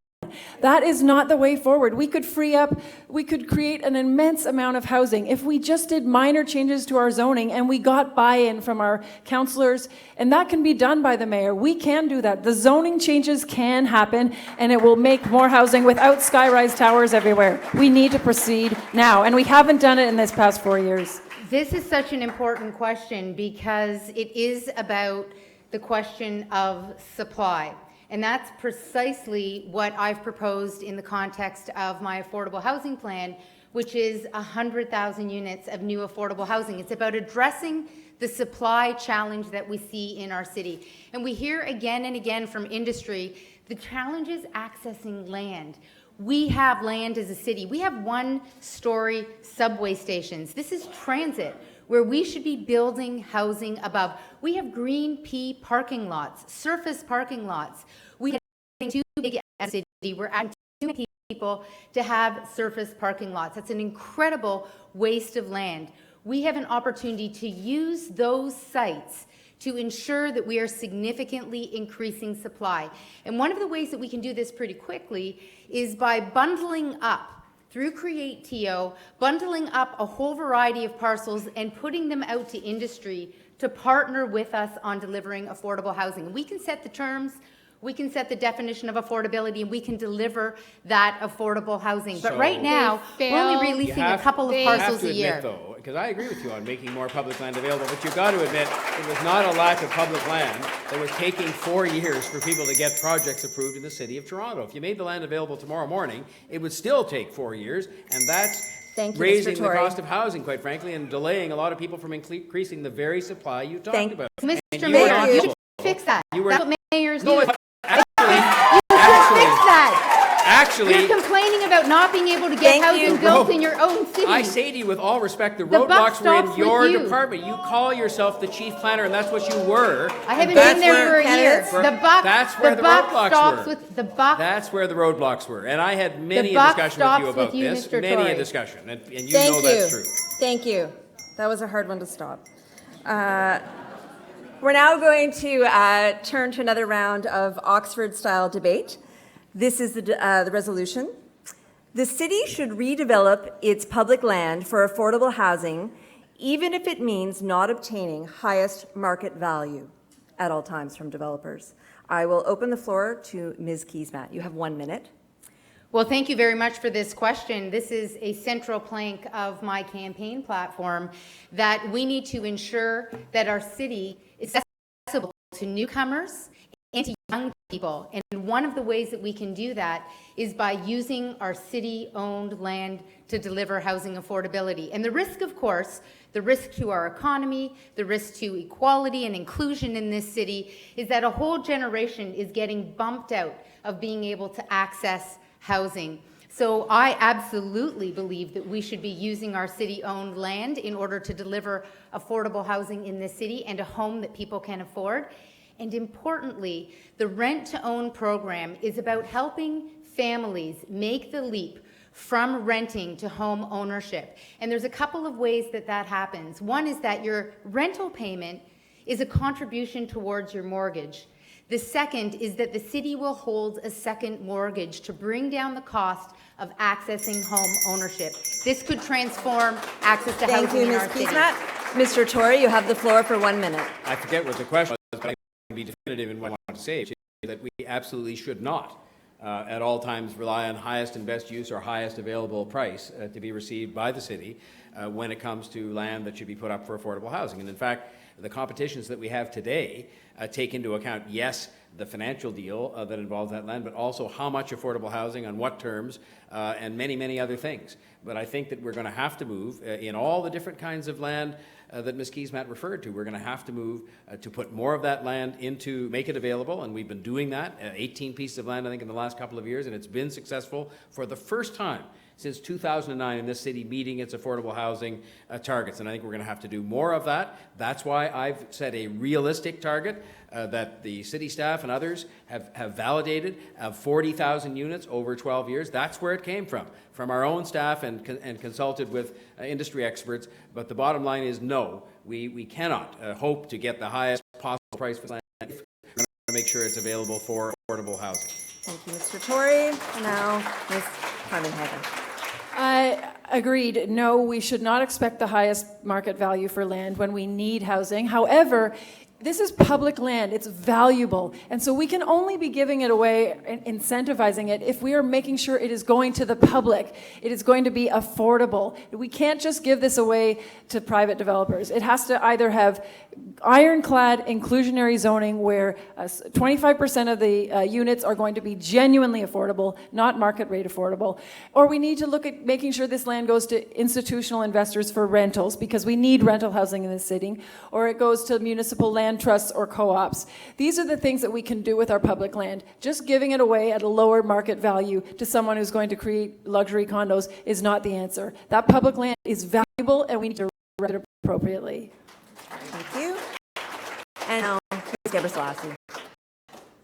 That is not the way forward. We could create an immense amount of housing if we just did minor changes to our zoning and we got buy-in from our councillors, and that can be done by the mayor. We can do that. The zoning changes can happen, and it will make more housing without skyrise towers everywhere. We need to proceed now, and we haven't done it in this past 4 years. This is such an important question because it is about the question of supply. And that's precisely what I've proposed in the context of my affordable housing plan, which is 100,000 units of new affordable housing. It's about addressing the supply challenge that we see in our city. And we hear again and again from industry, the challenge is accessing land. We have land as a city. We have one-story subway stations. This is transit, where we should be building housing above. We have green P parking lots, surface parking lots. We have too big as a city. We're adding too many people to have surface parking lots. That's an incredible waste of land. We have an opportunity to use those sites to ensure that we are significantly increasing supply. And one of the ways that we can do this pretty quickly is by bundling up, through Create TO, bundling up a whole variety of parcels and putting them out to industry to partner with us on delivering affordable housing. We can set the terms, we can set the definition of affordability, and we can deliver that affordable housing. But right now, we're only releasing a couple of parcels a year. Though, because I agree with you on making more public land available, but you've got to admit it was not a lack of public land that was taking 4 years for people to get projects approved in the City of Toronto. If you made the land available tomorrow morning, it would still take 4 years, and that's raising the cost of housing, quite frankly, and delaying a lot of people from increasing the very supply you talked about. Mr. Mayor, you should fix that. That's what mayors do. Actually, you're complaining about not being able to get housing built in your own city. I say to you with all respect, the roadblocks were in your department. You call yourself the chief planner, and that's what you were. I haven't been there for a year. That's where the roadblocks were. That's where the roadblocks were. And I had many a discussion with you about this. Many a discussion. And you know that's true. Thank you. That was a hard one to stop. We're now going to turn to another round of Oxford-style debate. This is the resolution. The city should redevelop its public land for affordable housing, even if it means not obtaining highest market value at all times from developers. I will open the floor to Ms. Keesmaat. You have 1 minute. Well, thank you very much for this question. This is a central plank of my campaign platform, that we need to ensure that our city is accessible to newcomers and to young people. And one of the ways that we can do that is by using our city-owned land to deliver housing affordability. And the risk, of course, the risk to our economy, the risk to equality and inclusion in this city, is that a whole generation is getting bumped out of being able to access housing. So I absolutely believe that we should be using our city-owned land in order to deliver affordable housing in this city and a home that people can afford. And importantly, the rent-to-own program is about helping families make the leap from renting to home ownership. And there's a couple of ways that that happens. One is that your rental payment is a contribution towards your mortgage. The second is that the city will hold a second mortgage to bring down the cost of accessing home ownership. This could transform access to housing in our city. Thank you, Ms. Keesmaat. Mr. Tory, you have the floor for 1 minute. I forget what the question was, but I can be definitive in what I want to say, which is that we absolutely should not at all times rely on highest and best use or highest available price to be received by the city when it comes to land that should be put up for affordable housing. And in fact, the competitions that we have today take into account, yes, the financial deal that involves that land, but also how much affordable housing, on what terms, and many, many other things. But I think that we're going to have to move in all the different kinds of land that Ms. Keesmaat referred to. We're going to have to move to put more of that land into, make it available, and we've been doing that. 18 pieces of land, I think, in the last couple of years, and it's been successful for the first time since 2009 in this city meeting its affordable housing targets. And I think we're going to have to do more of that. That's why I've set a realistic target that the city staff and others have validated of 40,000 units over 12 years. That's where it came from our own staff and consulted with industry experts. But the bottom line is no, we cannot hope to get the highest possible price for land. We're going to make sure it's available for affordable housing. Thank you, Mr. Tory. Now, Ms. Climenhaga. Agreed. No, we should not expect the highest market value for land when we need housing. However, this is public land. It's valuable. And so we can only be giving it away and incentivizing it if we are making sure it is going to the public. It is going to be affordable. We can't just give this away to private developers. It has to either have ironclad inclusionary zoning where 25% of the units are going to be genuinely affordable, not market rate affordable. Or we need to look at making sure this land goes to institutional investors for rentals, because we need rental housing in this city. Or it goes to municipal land trusts or co-ops. These are the things that we can do with our public land. Just giving it away at a lower market value to someone who's going to create luxury condos is not the answer. That public land is valuable and we need to rent it appropriately. Thank you. And now, Ms. Gebresellassi.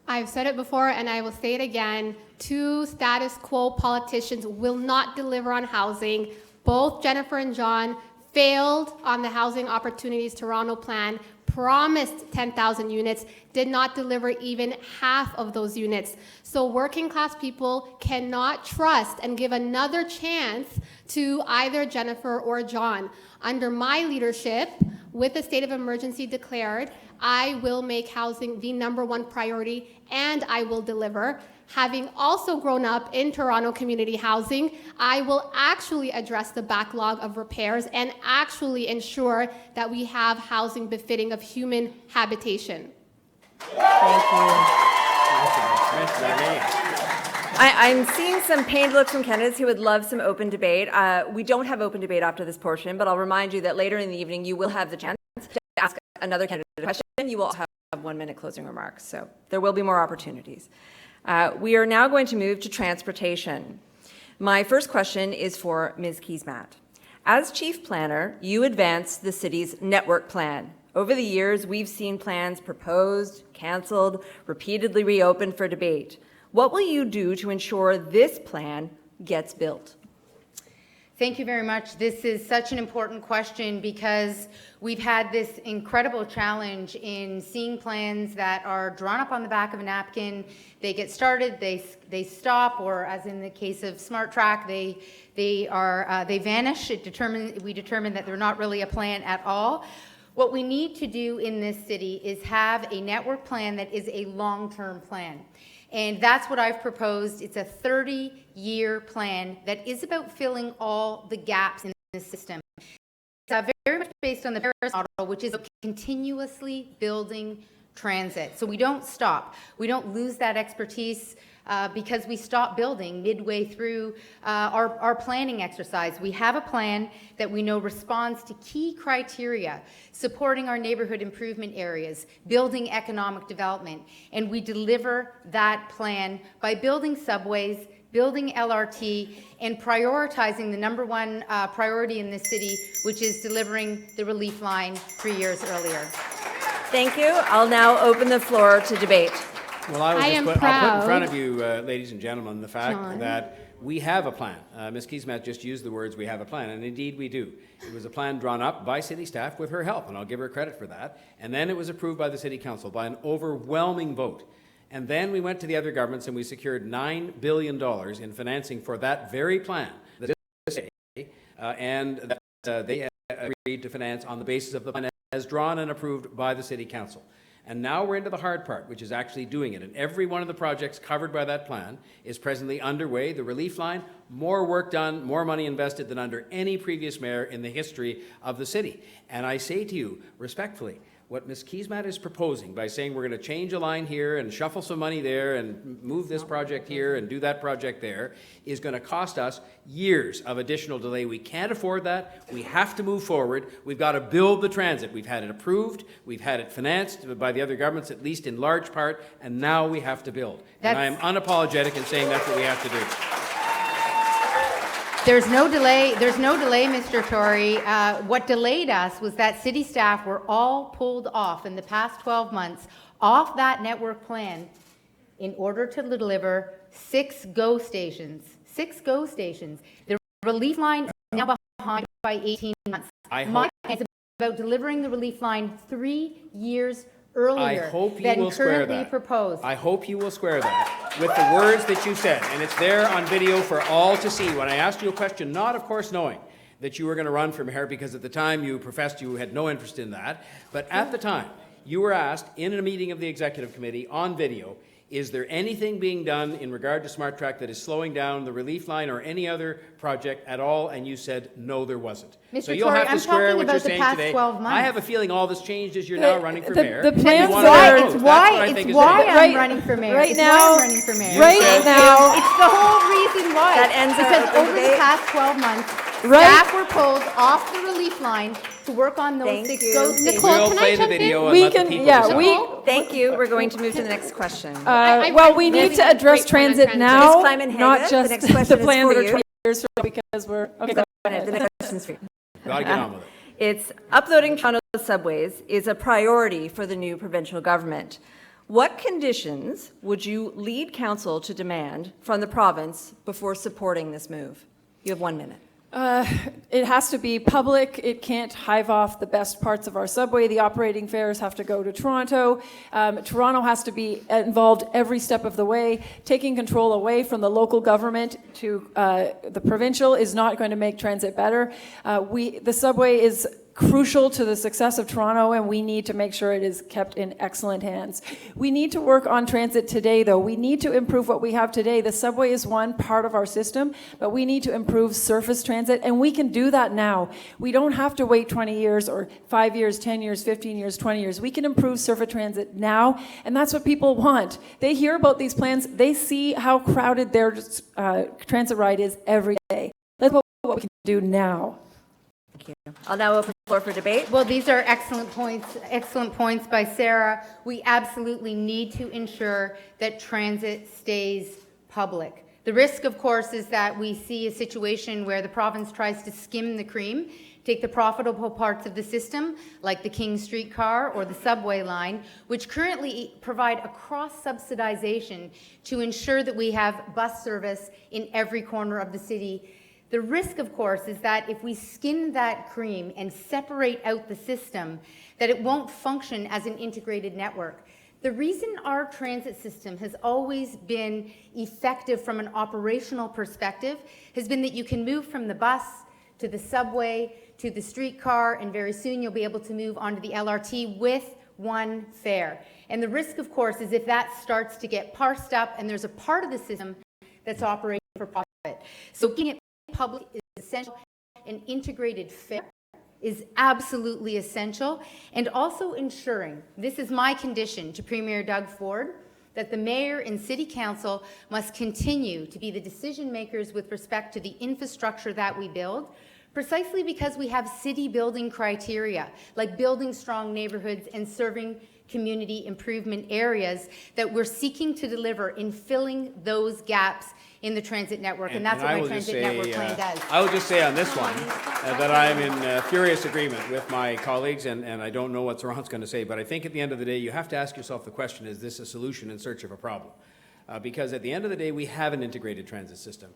I've said it before and I will say it again. Two status quo politicians will not deliver on housing. Both Jennifer and John failed on the Housing Opportunities Toronto plan, promised 10,000 units, did not deliver even half of those units. So working class people cannot trust and give another chance to either Jennifer or John. Under my leadership, with the state of emergency declared, I will make housing the #1 priority, and I will deliver. Having also grown up in Toronto community housing, I will actually address the backlog of repairs and actually ensure that we have housing befitting of human habitation. Thank you. I'm seeing some pained looks from candidates who would love some open debate. We don't have open debate after this portion, but I'll remind you that later in the evening you will have the chance to ask another candidate a question. You will have 1-minute closing remarks, so there will be more opportunities. We are now going to move to transportation. My first question is for Ms. Keesmaat. As chief planner, you advanced the city's network plan. Over the years, we've seen plans proposed, canceled, repeatedly reopened for debate. What will you do to ensure this plan gets built? Thank you very much. This is such an important question because we've had this incredible challenge in seeing plans that are drawn up on the back of a napkin. They get started, they stop, or as in the case of Smart Track, they vanish. We determine that they're not really a plan at all. What we need to do in this city is have a network plan that is a long-term plan. And that's what I've proposed. It's a 30-year plan that is about filling all the gaps in the system. It's very much based on the Paris model, which is continuously building transit. So we don't stop. We don't lose that expertise because we stop building midway through our planning exercise. We have a plan that we know responds to key criteria, supporting our neighborhood improvement areas, building economic development, and we deliver that plan by building subways, building LRT, and prioritizing the #1 priority in this city, which is delivering the relief line 3 years earlier. Thank you. I'll now open the floor to debate. Well, I'll put in front of you, ladies and gentlemen, the fact that we have a plan. Ms. Keesmaat just used the words, we have a plan, and indeed we do. It was a plan drawn up by city staff with her help, and I'll give her credit for that. And then it was approved by the city council by an overwhelming vote. And then we went to the other governments and we secured $9 billion in financing for that very plan, and that they agreed to finance on the basis of the plan as drawn and approved by the city council. And now we're into the hard part, which is actually doing it. And every one of the projects covered by that plan is presently underway. The relief line, more work done, more money invested than under any previous mayor in the history of the city. And I say to you, respectfully, what Ms. Keesmaat is proposing by saying we're going to change a line here and shuffle some money there and move this project here and do that project there is going to cost us years of additional delay. We can't afford that. We have to move forward. We've got to build the transit. We've had it approved. We've had it financed by the other governments, at least in large part, and now we have to build. And I am unapologetic in saying that's what we have to do. There's no delay, Mr. Tory. What delayed us was that city staff were all pulled off in the past 12 months off that network plan in order to deliver 6 GO stations. 6 GO stations. The relief line is now behind by 18 months. My plan is about delivering the relief line 3 years earlier than currently proposed. I hope you will square that with the words that you said, and it's there on video for all to see. When I asked you a question, not of course knowing that you were going to run for mayor, because at the time you professed you had no interest in that, but at the time you were asked in a meeting of the executive committee on video, is there anything being done in regard to Smart Track that is slowing down the relief line or any other project at all? And you said, no, there wasn't. Mr. So you'll Tory, have to I'm square talking what you're about the saying past today. 12 months. I have a feeling all this changed as you're now running for mayor. The plans It's why I'm running for mayor. Right It's now, why I'm running for mayor. right now, It's the whole reason why. That ends because our over the debate. past 12 months, staff were pulled off the relief line to work on those Thank 6 you. GO stations. Nicole, We'll play the video and We let the can- people yeah, decide. Thank you. We're going to move to the next question. well, we need to address transit now, Ms. Climenhaga, not the just next the question is plan for that are you. 20 years from now, because we're... Okay, go The ahead. next question's for you. Gotta get on with it. It's uploading Toronto subways is a priority for the new provincial government. What conditions would you lead council to demand from the province before supporting this move? You have 1 minute. It has to be public. It can't hive off the best parts of our subway. The operating fares have to go to Toronto. Toronto has to be involved every step of the way. Taking control away from the local government to the provincial is not going to make transit better. The subway is crucial to the success of Toronto, and we need to make sure it is kept in excellent hands. We need to work on transit today, though. We need to improve what we have today. The subway is one part of our system, but we need to improve surface transit, and we can do that now. We don't have to wait 20 years or 5 years, 10 years, 15 years, 20 years. We can improve surface transit now, and that's what people want. They hear about these plans. They see how crowded their transit ride is every day. Let's look at what we can do now. Thank you. I'll now open the floor for debate. Well, these are excellent points by Sarah. We absolutely need to ensure that transit stays public. The risk, of course, is that we see a situation where the province tries to skim the cream, take the profitable parts of the system, like the King streetcar or the subway line, which currently provide a cross-subsidization to ensure that we have bus service in every corner of the city. The risk, of course, is that if we skim that cream and separate out the system, that it won't function as an integrated network. The reason our transit system has always been effective from an operational perspective has been that you can move from the bus to the subway to the streetcar, and very soon you'll be able to move onto the LRT with one fare. And the risk, of course, is if that starts to get parsed up and there's a part of the system that's operating for profit. So making it public is essential. An integrated fare is absolutely essential, and also ensuring, this is my condition to Premier Doug Ford, that the Mayor and City Council must continue to be the decision makers with respect to the infrastructure that we build, precisely because we have city building criteria, like building strong neighborhoods and serving community improvement areas that we're seeking to deliver in filling those gaps in the transit network, and that's what my transit network plan does. I will just say on this one that I'm in furious agreement with my colleagues, and I don't know what Saron's going to say, but I think at the end of the day, you have to ask yourself the question, is this a solution in search of a problem? Because at the end of the day, we have an integrated transit system.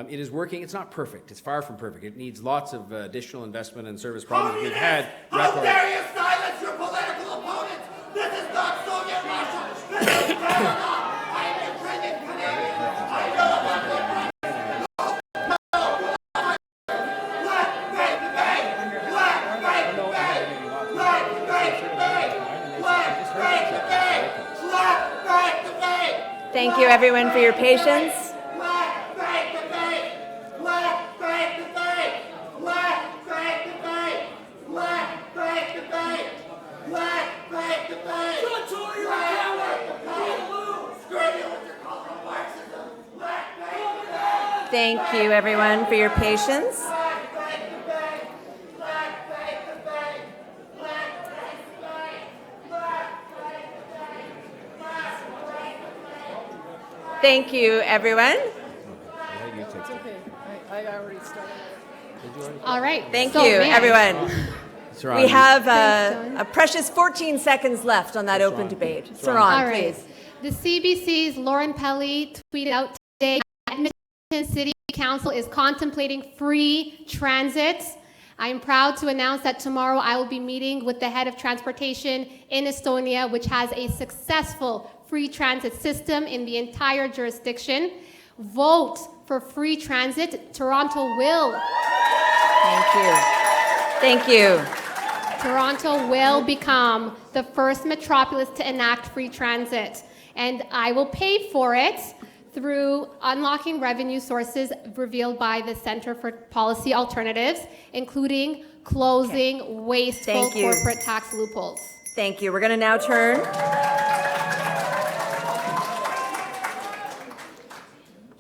It is working. It's not perfect. It's far from perfect. It needs lots of additional investment and service problems. We've had How dare you silence your political opponents? This is not Soviet Russia. This is Canada. I am a Canadian. I know what they're doing. Thank you, everyone, for your patience. Thank you, everyone, for your patience. Thank you, everyone. It's okay. I already started. All right. Thank you, everyone. Saron, We have a precious 14 seconds left on that open debate. Saron, All right. please. The CBC's Lauren Pelly tweeted out today, Edmonton City Council is contemplating free transit. I am proud to announce that tomorrow I will be meeting with the head of transportation in Estonia, which has a successful free transit system in the entire jurisdiction. Vote for free transit. Toronto will. Thank you. Thank you. Toronto will become the first metropolis to enact free transit, and I will pay for it through unlocking revenue sources revealed by the Centre for Policy Alternatives, including closing wasteful corporate tax loopholes. Thank you. We're going to now turn.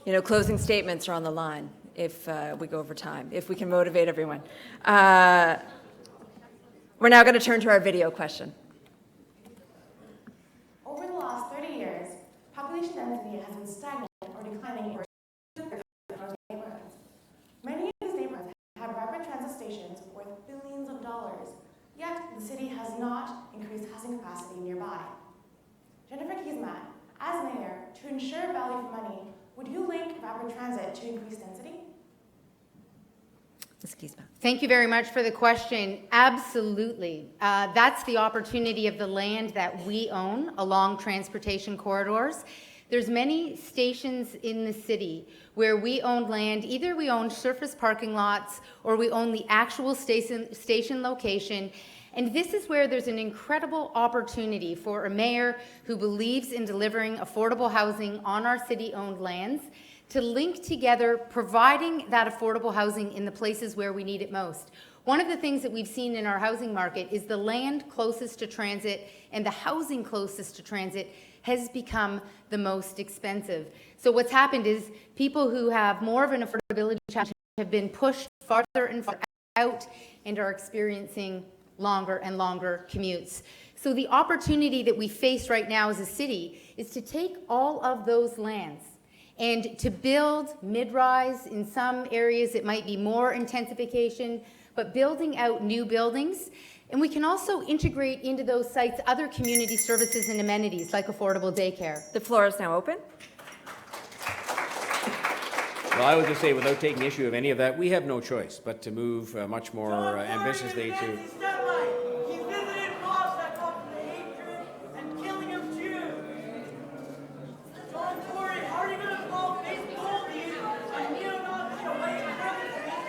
You know, closing statements are on the line if we go over time, if we can motivate everyone. We're now going to turn to our video question. Over the last 30 years, population density has been stagnant or declining in neighborhoods. Many of these neighborhoods have rapid transit stations worth billions of dollars, yet the city has not increased housing capacity nearby. Jennifer Keesmaat, as mayor, to ensure value for money, would you link rapid transit to increased density? Ms. Keesmaat. Thank you very much for the question. Absolutely. That's the opportunity of the land that we own along transportation corridors. There's many stations in the city where we own land. Either we own surface parking lots or we own the actual station location. And this is where there's an incredible opportunity for a mayor who believes in delivering affordable housing on our city-owned lands to link together providing that affordable housing in the places where we need it most. One of the things that we've seen in our housing market is the land closest to transit and the housing closest to transit has become the most expensive. So what's happened is people who have more of an affordability challenge have been pushed farther and farther out and are experiencing longer and longer commutes. So the opportunity that we face right now as a city is to take all of those lands and to build mid-rise. In some areas it might be more intensification, but building out new buildings. And we can also integrate into those sites other community services and amenities like affordable daycare. The floor is now open. Well, I would just say, without taking issue of any of that, we have no choice but to move much more ambitiously to... He visited mosques that come from the hatred and killing of Jews. John Tory, how are you going to call Facebook and neo-Nazi away from everything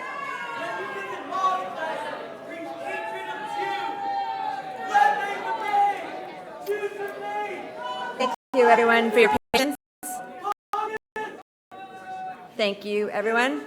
when you visit mosques that preach hatred of Jews? Let me debate! Jews are made! Thank you, everyone, for your patience. Thank you, everyone.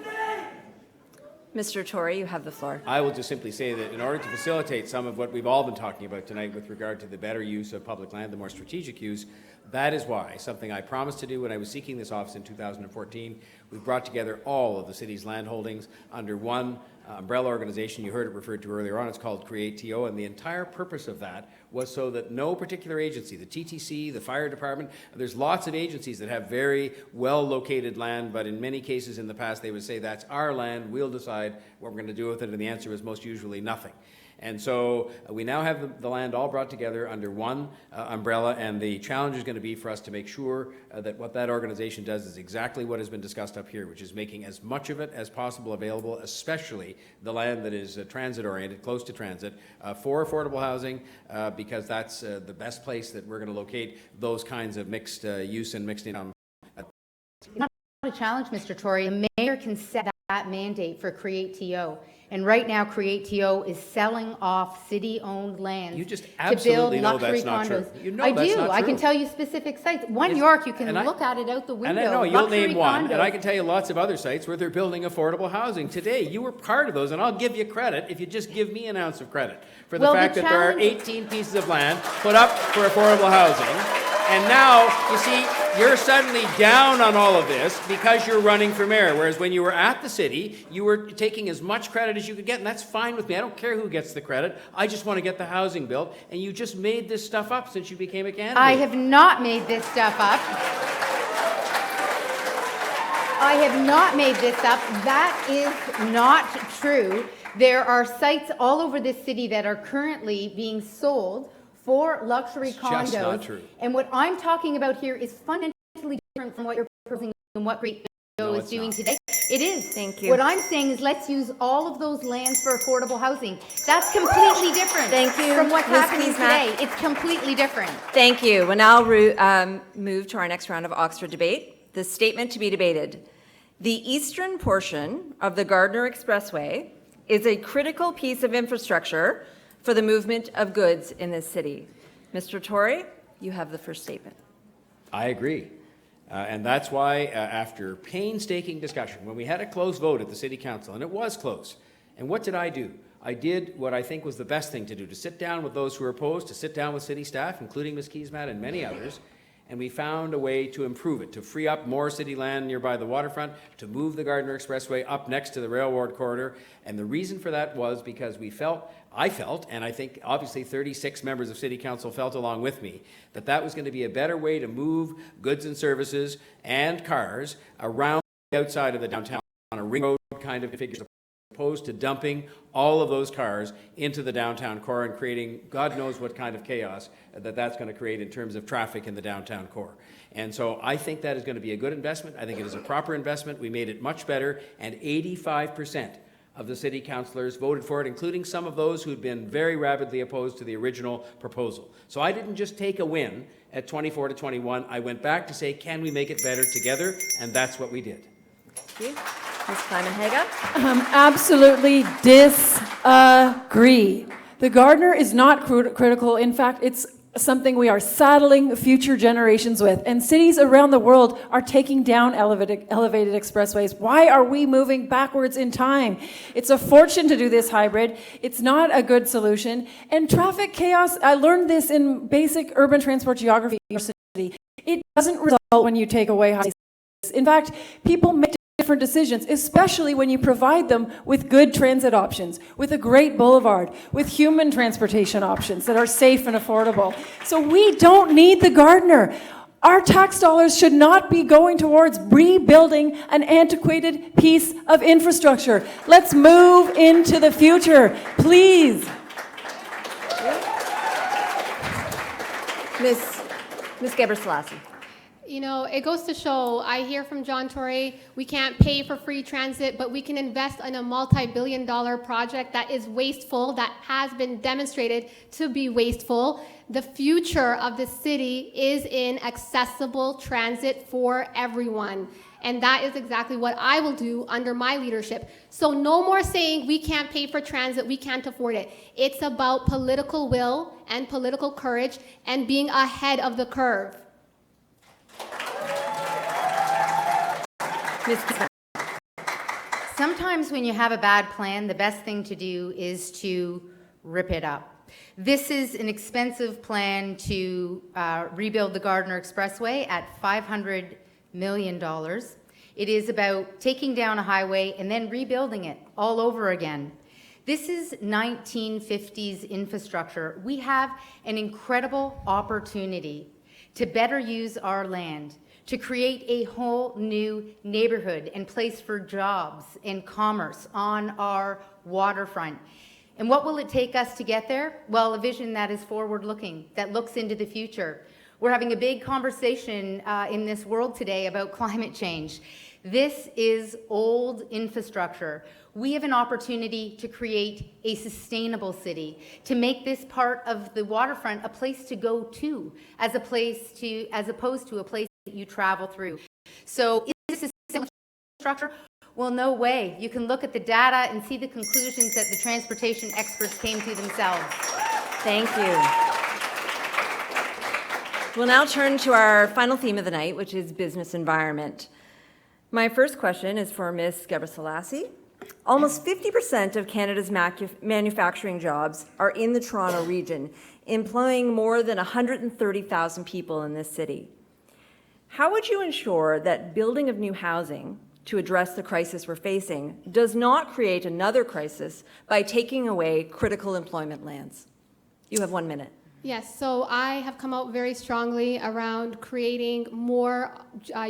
Mr. Tory, you have the floor. I will just simply say that in order to facilitate some of what we've all been talking about tonight with regard to the better use of public land, the more strategic use, that is why, something I promised to do when I was seeking this office in 2014, we've brought together all of the city's land holdings under one umbrella organization. You heard it referred to earlier on. It's called Create-TO, and the entire purpose of that was so that no particular agency, the TTC, the fire department, there's lots of agencies that have very well-located land, but in many cases in the past they would say, that's our land, we'll decide what we're going to do with it, and the answer was most usually nothing. And so we now have the land all brought together under one umbrella, and the challenge is going to be for us to make sure that what that organization does is exactly what has been discussed up here, which is making as much of it as possible available, especially the land that is transit-oriented, close to transit, for affordable housing, because that's the best place that we're going to locate those kinds of mixed use and mixed income. It's not a challenge, Mr. Tory. A mayor can set that mandate for Create-TO. And right now, Create-TO is selling off city-owned lands You just to absolutely build know luxury that's not true. condos. You know I that's do. not I can true. tell you specific sites. One York, you can and I- look at it out the window. And I know you'll luxury name one, condos. and I can tell you lots of other sites where they're building affordable housing today. You were part of those, and I'll give you credit if you just give me an ounce of credit for the Well, the fact that there are challenge- 18 pieces of land put up for affordable housing. And now, you see, you're suddenly down on all of this because you're running for mayor, whereas when you were at the city, you were taking as much credit as you could get, and that's fine with me. I don't care who gets the credit. I just want to get the housing built, and you just made this stuff up since you became a candidate. I have not made this stuff up. I have not made this up. That is not true. There are sites all over this city that are currently being sold for luxury It's condos. just not true. And what I'm talking about here is fundamentally different from what you're proposing and what Create-TO No, is it's doing not. today. It is. Thank you. What I'm saying is let's use all of those lands for affordable housing. That's completely different Thank you, from what's Ms. happening Keesmaat. today. It's completely different. Thank you. We'll now move to our next round of Oxford debate. The statement to be debated. The eastern portion of the Gardiner Expressway is a critical piece of infrastructure for the movement of goods in this city. Mr. Tory, you have the first statement. I agree. And that's why, after painstaking discussion, when we had a close vote at the City Council, and it was close, and what did? I did what I think was the best thing to do, to sit down with those who were opposed, to sit down with city staff, including Ms. Keesmaat and many others, and we found a way to improve it, to free up more city land nearby the waterfront, to move the Gardiner Expressway up next to the railroad corridor. And the reason for that was because I felt, and I think obviously 36 members of City Council felt along with me, that that was going to be a better way to move goods and services and cars around the outside of the downtown on a ring road kind of configuration, opposed to dumping all of those cars into the downtown core and creating God knows what kind of chaos that's going to create in terms of traffic in the downtown core. And so I think that is going to be a good investment. I think it is a proper investment. We made it much better, and 85% of the city councillors voted for it, including some of those who'd been very rabidly opposed to the original proposal. So I didn't just take a win at 24 to 21. I went back to say, can we make it better together? And that's what we did. Thank you. Ms. Climenhaga? Absolutely disagree. The Gardner is not critical. In fact, it's something we are saddling future generations with. And cities around the world are taking down elevated expressways. Why are we moving backwards in time? It's a fortune to do this hybrid. It's not a good solution. And traffic chaos, I learned this in basic urban transport geography university. It doesn't result when you take away highways. In fact, people make different decisions, especially when you provide them with good transit options, with a great boulevard, with human transportation options that are safe and affordable. So we don't need the Gardner. Our tax dollars should not be going towards rebuilding an antiquated piece of infrastructure. Let's move into the future, please. Ms. Gebresellassi. You know, it goes to show, I hear from John Tory, we can't pay for free transit, but we can invest in a multi-billion-dollar project that is wasteful, that has been demonstrated to be wasteful. The future of the city is in accessible transit for everyone. And that is exactly what I will do under my leadership. So no more saying we can't pay for transit, we can't afford it. It's about political will and political courage and being ahead of the curve. Sometimes when you have a bad plan, the best thing to do is to rip it up. This is an expensive plan to rebuild the Gardner Expressway at $500 million. It is about taking down a highway and then rebuilding it all over again. This is 1950s infrastructure. We have an incredible opportunity to better use our land, to create a whole new neighborhood and place for jobs and commerce on our waterfront. And what will it take us to get there? Well, a vision that is forward-looking, that looks into the future. We're having a big conversation in this world today about climate change. This is old infrastructure. We have an opportunity to create a sustainable city, to make this part of the waterfront a place to go to, as opposed to a place that you travel through. So is this a sustainable structure? Well, no way. You can look at the data and see the conclusions that the transportation experts came to themselves. Thank you. We'll now turn to our final theme of the night, which is business environment. My first question is for Ms. Gebresellassi. Almost 50% of Canada's manufacturing jobs are in the Toronto region, employing more than 130,000 people in this city. How would you ensure that building of new housing to address the crisis we're facing does not create another crisis by taking away critical employment lands? You have 1 minute. Yes, so I have come out very strongly around creating more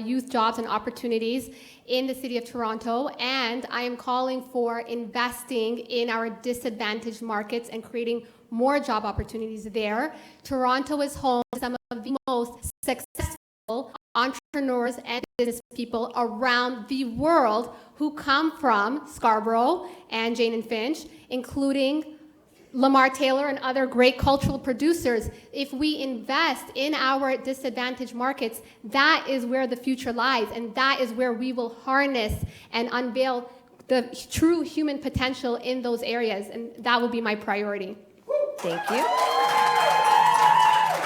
youth jobs and opportunities in the City of Toronto, and I am calling for investing in our disadvantaged markets and creating more job opportunities there. Toronto is home to some of the most successful entrepreneurs and business people around the world who come from Scarborough and Jane and Finch, including Lamar Taylor and other great cultural producers. If we invest in our disadvantaged markets, that is where the future lies, and that is where we will harness and unveil the true human potential in those areas, and that will be my priority. Thank you.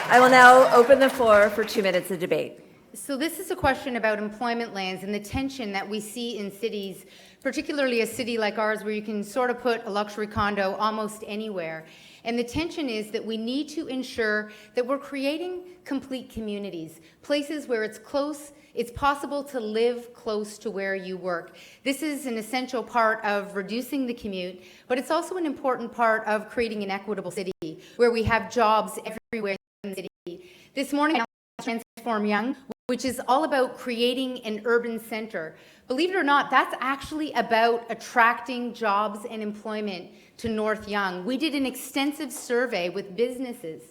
I will now open the floor for 2 minutes of debate. So this is a question about employment lands and the tension that we see in cities, particularly a city like ours where you can sort of put a luxury condo almost anywhere. And the tension is that we need to ensure that we're creating complete communities, places where it's close, it's possible to live close to where you work. This is an essential part of reducing the commute, but it's also an important part of creating an equitable city where we have jobs everywhere in the city. This morning, I Transform Young, which is all about creating an urban center. Believe it or not, that's actually about attracting jobs and employment to North Yonge. We did an extensive survey with businesses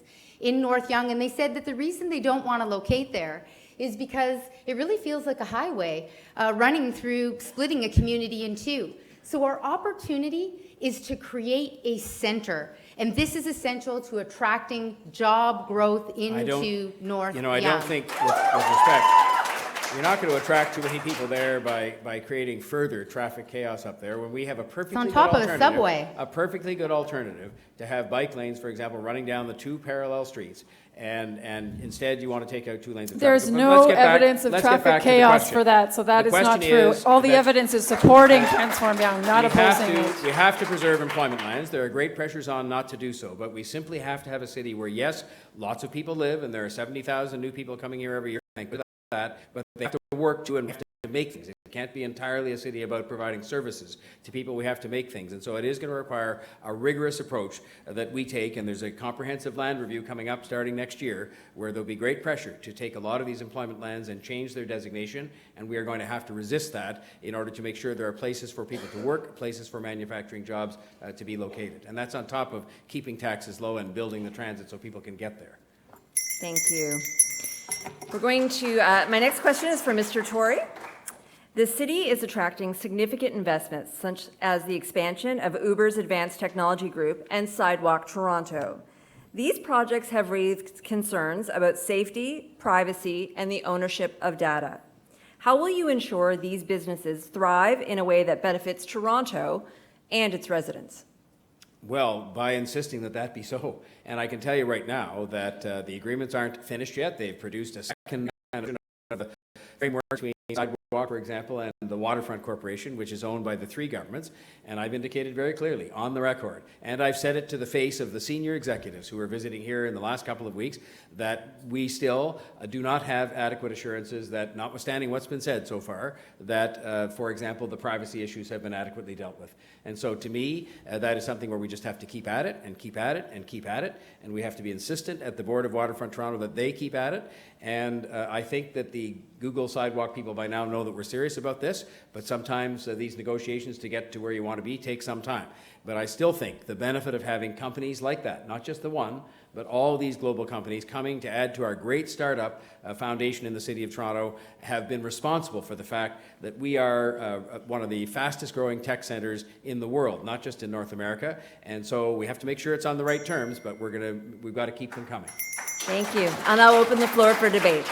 in North Yonge, and they said that the reason they don't want to locate there is because it really feels like a highway running through, splitting a community in two. So our opportunity is to create a center, and this is essential to attracting job growth into North I Yonge. don't think, with respect, you're not going to attract too many people there by creating further traffic chaos up there when we have a perfectly on good top of the alternative, subway. a perfectly good alternative to have bike lanes, for example, running down the two parallel streets. And instead you want to take out 2 lanes of traffic. There's But no let's get back- evidence of let's get traffic back to the chaos question. for that, so that The is not question true. is All the that- evidence is supporting Transform Yonge, not opposing it. We have to preserve employment lands. There are great pressures on not to do so, but we simply have to have a city where, yes, lots of people live, and there are 70,000 new people coming here every year. Thank you for that, but they have to work to and have to make things. It can't be entirely a city about providing services to people. We have to make things, and so it is going to require a rigorous approach that we take, and there's a comprehensive land review coming up starting next year where there'll be great pressure to take a lot of these employment lands and change their designation, and we are going to have to resist that in order to make sure there are places for people to work, places for manufacturing jobs to be located, and that's on top of keeping taxes low and building the transit so people can get there. Thank you. We're going to, my next question is for Mr. Tory. The city is attracting significant investments, such as the expansion of Uber's Advanced Technology Group and Sidewalk Toronto. These projects have raised concerns about safety, privacy, and the ownership of data. How will you ensure these businesses thrive in a way that benefits Toronto and its residents? Well, by insisting that that be so. And I can tell you right now that the agreements aren't finished yet. They've produced a second of the framework between Sidewalk, for example, and the Waterfront Corporation, which is owned by the 3 governments. And I've indicated very clearly on the record, and I've said it to the face of the senior executives who are visiting here in the last couple of weeks, that we still do not have adequate assurances that, notwithstanding what's been said so far, that, for example, the privacy issues have been adequately dealt with. And so to me, that is something where we just have to keep at it and keep at it and keep at it. And we have to be insistent at the Board of Waterfront Toronto that they keep at it. And I think that the Google Sidewalk people by now know that we're serious about this, but sometimes these negotiations to get to where you want to be take some time. But I still think the benefit of having companies like that, not just the one, but all these global companies coming to add to our great startup foundation in the City of Toronto have been responsible for the fact that we are one of the fastest growing tech centers in the world, not just in North America. And so we have to make sure it's on the right terms, but we've got to keep them coming. Thank you. I'll now open the floor for debate.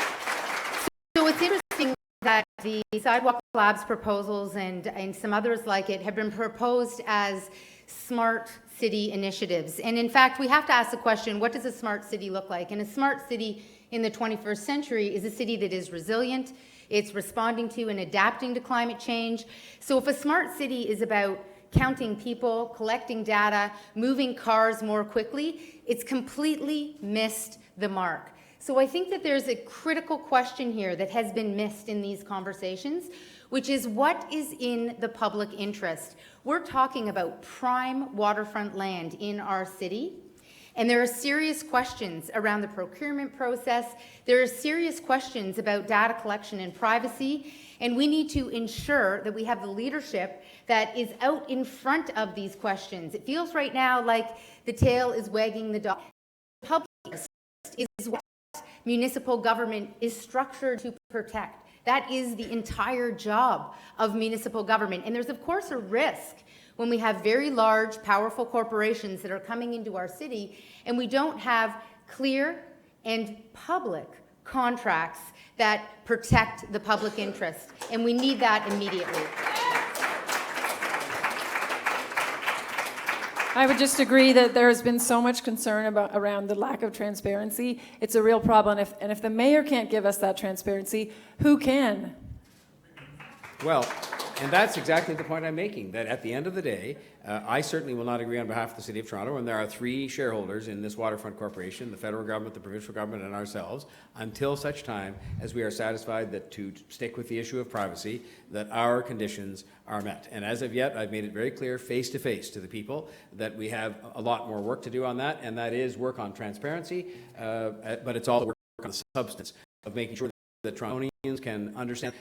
So it's interesting that the Sidewalk Labs proposals and some others like it have been proposed as smart city initiatives. And in fact, we have to ask the question, what does a smart city look like? And a smart city in the 21st century is a city that is resilient, it's responding to and adapting to climate change. So if a smart city is about counting people, collecting data, moving cars more quickly, it's completely missed the mark. So I think that there's a critical question here that has been missed in these conversations, which is what is in the public interest. We're talking about prime waterfront land in our city, and there are serious questions around the procurement process. There are serious questions about data collection and privacy, and we need to ensure that we have the leadership that is out in front of these questions. It feels right now like the tail is wagging the dog. The public interest is what municipal government is structured to protect. That is the entire job of municipal government. And there's, of course, a risk when we have very large, powerful corporations that are coming into our city and we don't have clear and public contracts that protect the public interest. And we need that immediately. I would just agree that there has been so much concern around the lack of transparency. It's a real problem, and if the mayor can't give us that transparency, who can? Well, and that's exactly the point I'm making, that at the end of the day, I certainly will not agree on behalf of the City of Toronto, and there are 3 shareholders in this waterfront corporation, the federal government, the provincial government, and ourselves, until such time as we are satisfied that to stick with the issue of privacy, that our conditions are met. And as of yet, I've made it very clear face to face to the people that we have a lot more work to do on that, and that is work on transparency, but it's all work on the substance of making sure that Torontonians can understand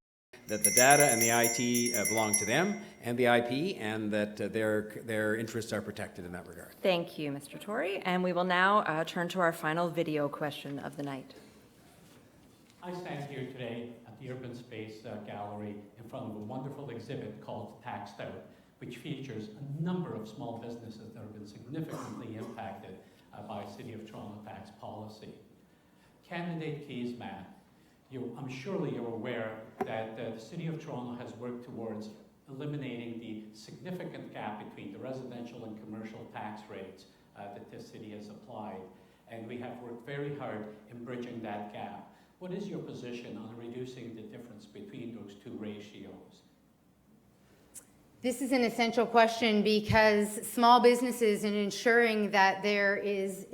that the data and the IT belong to them and the IP, and that their interests are protected in that regard. Thank you, Mr. Tory. And we will now turn to our final video question of the night. I stand here today at the Urban Space Gallery in front of a wonderful exhibit called Taxed Out which features a number of small businesses that have been significantly impacted by City of Toronto tax policy. Candidate Keesmaat, I'm surely you're aware that the City of Toronto has worked towards eliminating the significant gap between the residential and commercial tax rates that this city has applied, and we have worked very hard in bridging that gap. What is your position on reducing the difference between those two ratios? This is an essential question because small businesses and ensuring that there is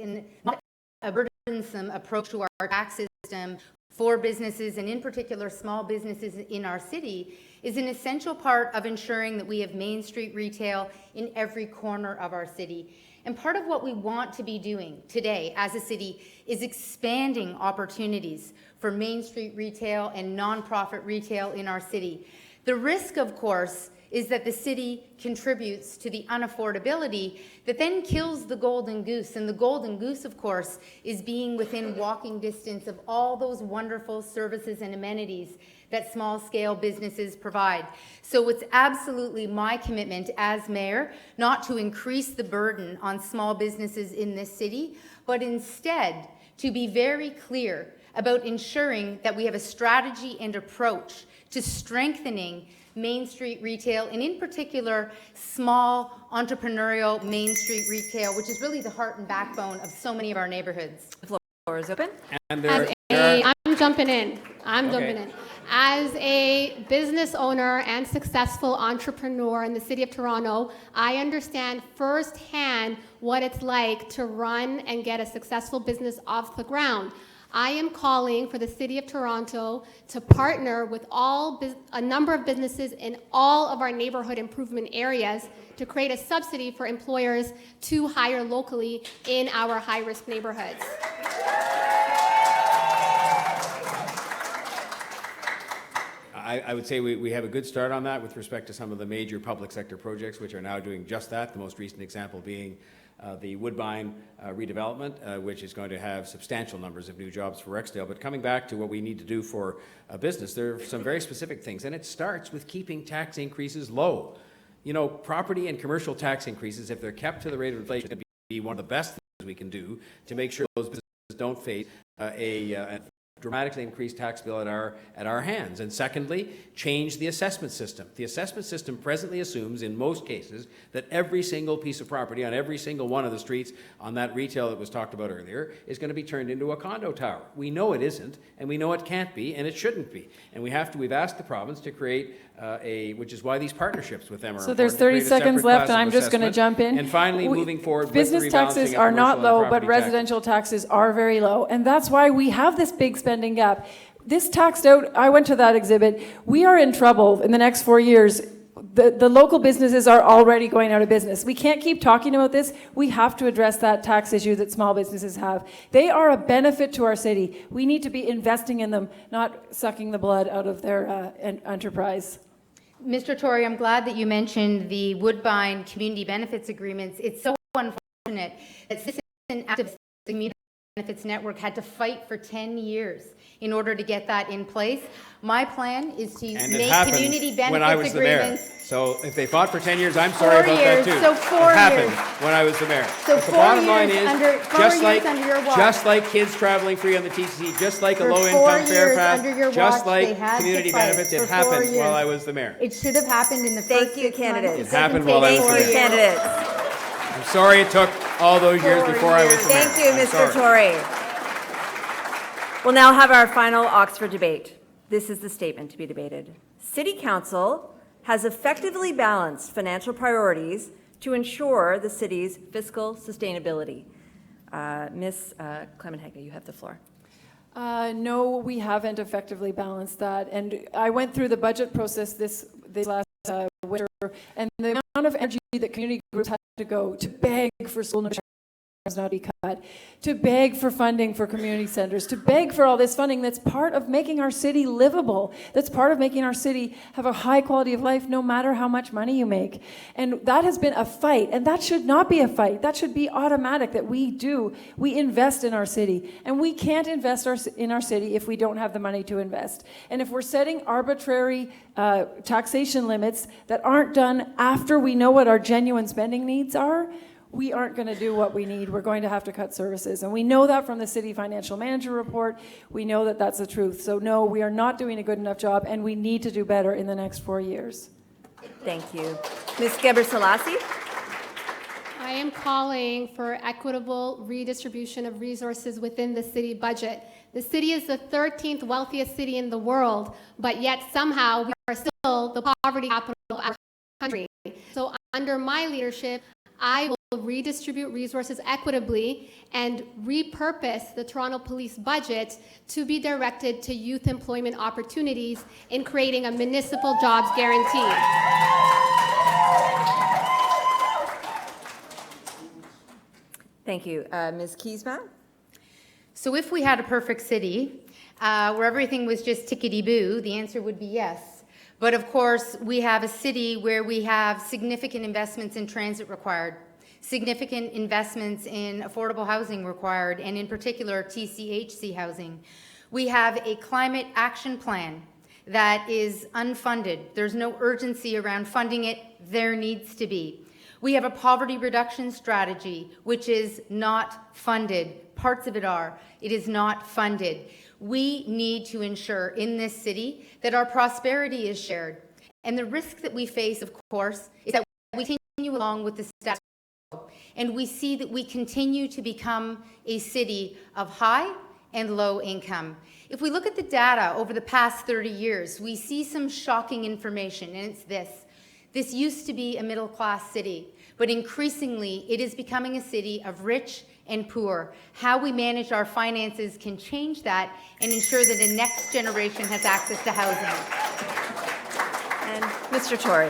not a burdensome approach to our tax system for businesses, and in particular small businesses in our city, is an essential part of ensuring that we have Main Street retail in every corner of our city. And part of what we want to be doing today as a city is expanding opportunities for Main Street retail and nonprofit retail in our city. The risk, of course, is that the city contributes to the unaffordability that then kills the golden goose. And the golden goose, of course, is being within walking distance of all those wonderful services and amenities that small-scale businesses provide. So it's absolutely my commitment as mayor not to increase the burden on small businesses in this city, but instead to be very clear about ensuring that we have a strategy and approach to strengthening Main Street retail, and in particular, small entrepreneurial Main Street retail, which is really the heart and backbone of so many of our neighborhoods. The floor is open. And I'm jumping in. Jumping in. As a business owner and successful entrepreneur in the City of Toronto, I understand firsthand what it's like to run and get a successful business off the ground. I am calling for the City of Toronto to partner with a number of businesses in all of our neighborhood improvement areas to create a subsidy for employers to hire locally in our high-risk neighborhoods. I would say we have a good start on that with respect to some of the major public sector projects which are now doing just that, the most recent example being the Woodbine redevelopment, which is going to have substantial numbers of new jobs for Rexdale. But coming back to what we need to do for a business, there are some very specific things, and it starts with keeping tax increases low. You know, property and commercial tax increases, if they're kept to the rate of inflation, can be one of the best things we can do to make sure those businesses don't face a dramatically increased tax bill at our hands. And secondly, change the assessment system. The assessment system presently assumes, in most cases, that every single piece of property on every single one of the streets on that retail that was talked about earlier is going to be turned into a condo tower. We know it isn't, and we know it can't be, and it shouldn't be. And we've asked the province to create which is why these partnerships with them are important. So there's 30 seconds left, and I'm just going to jump in. And finally, moving forward, business taxes are not low, but residential taxes are very low, and that's why we have this big spending gap. This taxed out, I went to that exhibit. We are in trouble in the next 4 years. The local businesses are already going out of business. We can't keep talking about this. We have to address that tax issue that small businesses have. They are a benefit to our city. We need to be investing in them, not sucking the blood out of their enterprise. Mr. Tory, I'm glad that you mentioned the Woodbine community benefits agreements. It's so unfortunate that Citizen Active Community Benefits Network had to fight for 10 years in order to get that in place. My plan is to make community benefits when I was agreements. The mayor. So if they fought for 10 years, I'm sorry about that too. So 4 it happened years. when I was the mayor. So but 4 the bottom years line is, under, 4 just years like under your watch. just like kids traveling free on the TTC, just like For a 4 low-income fare years pass, under your just watch, they like had to community fight benefits, for it 4 happened years. while I was the mayor. It should have happened in the first Thank you, 6 candidates. months. It happened while I was the mayor. Candidates. I'm sorry it took all those years before I was the mayor. Thank you, I'm Mr. sorry. Tory. We'll now have our final Oxford debate. This is the statement to be debated. City Council has effectively balanced financial priorities to ensure the city's fiscal sustainability. Ms. Climenhaga, you have the floor. No, we haven't effectively balanced that. And I went through the budget process this last winter, and the amount of energy that community groups had to go to beg for school nutrition not be cut, to beg for funding for community centers, to beg for all this funding that's part of making our city livable, that's part of making our city have a high quality of life no matter how much money you make. And that has been a fight, and that should not be a fight. That should be automatic that we invest in our city. And we can't invest in our city if we don't have the money to invest. And if we're setting arbitrary taxation limits that aren't done after we know what our genuine spending needs are, we aren't going to do what we need. We're going to have to cut services. And we know that from the city financial manager report. We know that that's the truth. So no, we are not doing a good enough job, and we need to do better in the next 4 years. Thank you. Ms. Gebresellassi? I am calling for equitable redistribution of resources within the city budget. The city is the 13th wealthiest city in the world, but yet somehow we are still the poverty capital of our country. So under my leadership, I will redistribute resources equitably and repurpose the Toronto Police budget to be directed to youth employment opportunities in creating a municipal jobs guarantee. Thank you. Ms. Keesmaat? So if we had a perfect city where everything was just tickety-boo, the answer would be yes. But of course, we have a city where we have significant investments in transit required, significant investments in affordable housing required, and in particular, TCHC housing. We have a climate action plan that is unfunded. There's no urgency around funding it. There needs to be. We have a poverty reduction strategy, which is not funded. Parts of it are. It is not funded. We need to ensure in this city that our prosperity is shared. And the risk that we face, of course, is that we continue along with the status quo. And we see that we continue to become a city of high and low income. If we look at the data over the past 30 years, we see some shocking information, and it's this. This used to be a middle-class city, but increasingly it is becoming a city of rich and poor. How we manage our finances can change that and ensure that the next generation has access to housing. And Mr. Tory.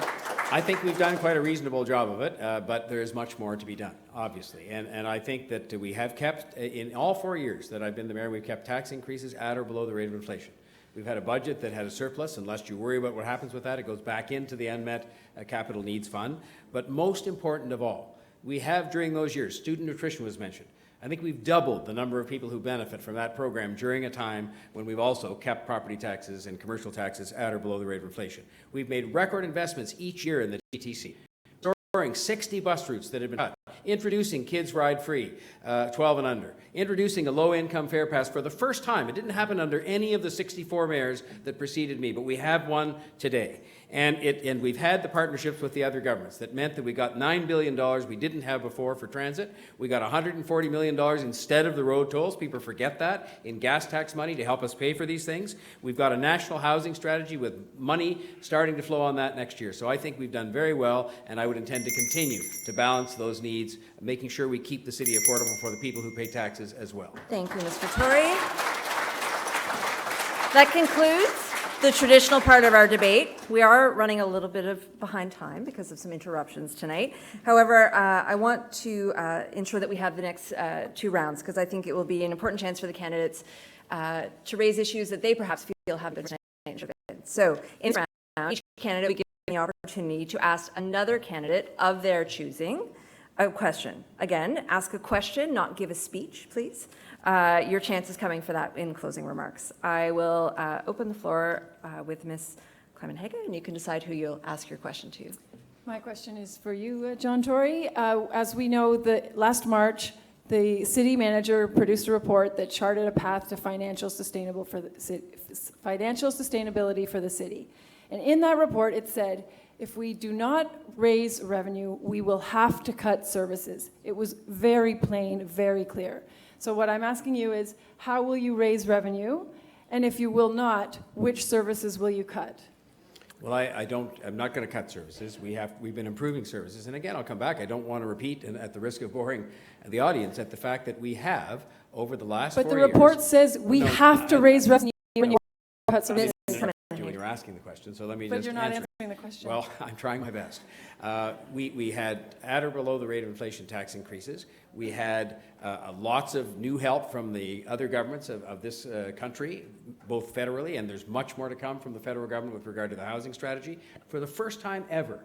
I think we've done quite a reasonable job of it, but there is much more to be done, obviously. And I think that we have kept, in all 4 years that I've been the mayor, we've kept tax increases at or below the rate of inflation. We've had a budget that had a surplus, and lest you worry about what happens with that, it goes back into the unmet capital needs fund. But most important of all, we have during those years, student nutrition was mentioned. I think we've doubled the number of people who benefit from that program during a time when we've also kept property taxes and commercial taxes at or below the rate of inflation. We've made record investments each year in the TTC, restoring 60 bus routes that had been cut, introducing kids ride free, 12 and under, introducing a low-income fare pass for the first time. It didn't happen under any of the 64 mayors that preceded me, but we have one today. And we've had the partnerships with the other governments that meant that we got $9 billion we didn't have before for transit. We got $140 million instead of the road tolls. People forget that, in gas tax money to help us pay for these things. We've got a national housing strategy with money starting to flow on that next year. So I think we've done very well, and I would intend to continue to balance those needs, making sure we keep the city affordable for the people who pay taxes as well. Thank you, Mr. Tory. That concludes the traditional part of our debate. We are running a little bit behind time because of some interruptions tonight. However, I want to ensure that we have the next 2 rounds, because I think it will be an important chance for the candidates to raise issues that they perhaps feel have been changed. So in this round, each candidate will be given the opportunity to ask another candidate of their choosing a question. Again, ask a question, not give a speech, please. Your chance is coming for that in closing remarks. I will open the floor with Ms. Climenhaga, and you can decide who you'll ask your question to. My question is for you, John Tory. As we know, last March, the city manager produced a report that charted a path to financial sustainability for the city. And in that report, it said, if we do not raise revenue, we will have to cut services. It was very plain, very clear. So what I'm asking you is, how will you raise revenue? And if you will not, which services will you cut? Well, I'm not going to cut services. We've been improving services. And again, I'll come back. I don't want to repeat, and at the risk of boring the audience, at the fact that we have, over the last 4 years. But the report says we have to raise revenue when you cut services. When you're asking the question, so let me But just you're not answer. answering the question. Well, I'm trying my best. We had at or below the rate of inflation tax increases. We had lots of new help from the other governments of this country, both federally, and there's much more to come from the federal government with regard to the housing strategy. For the first time ever,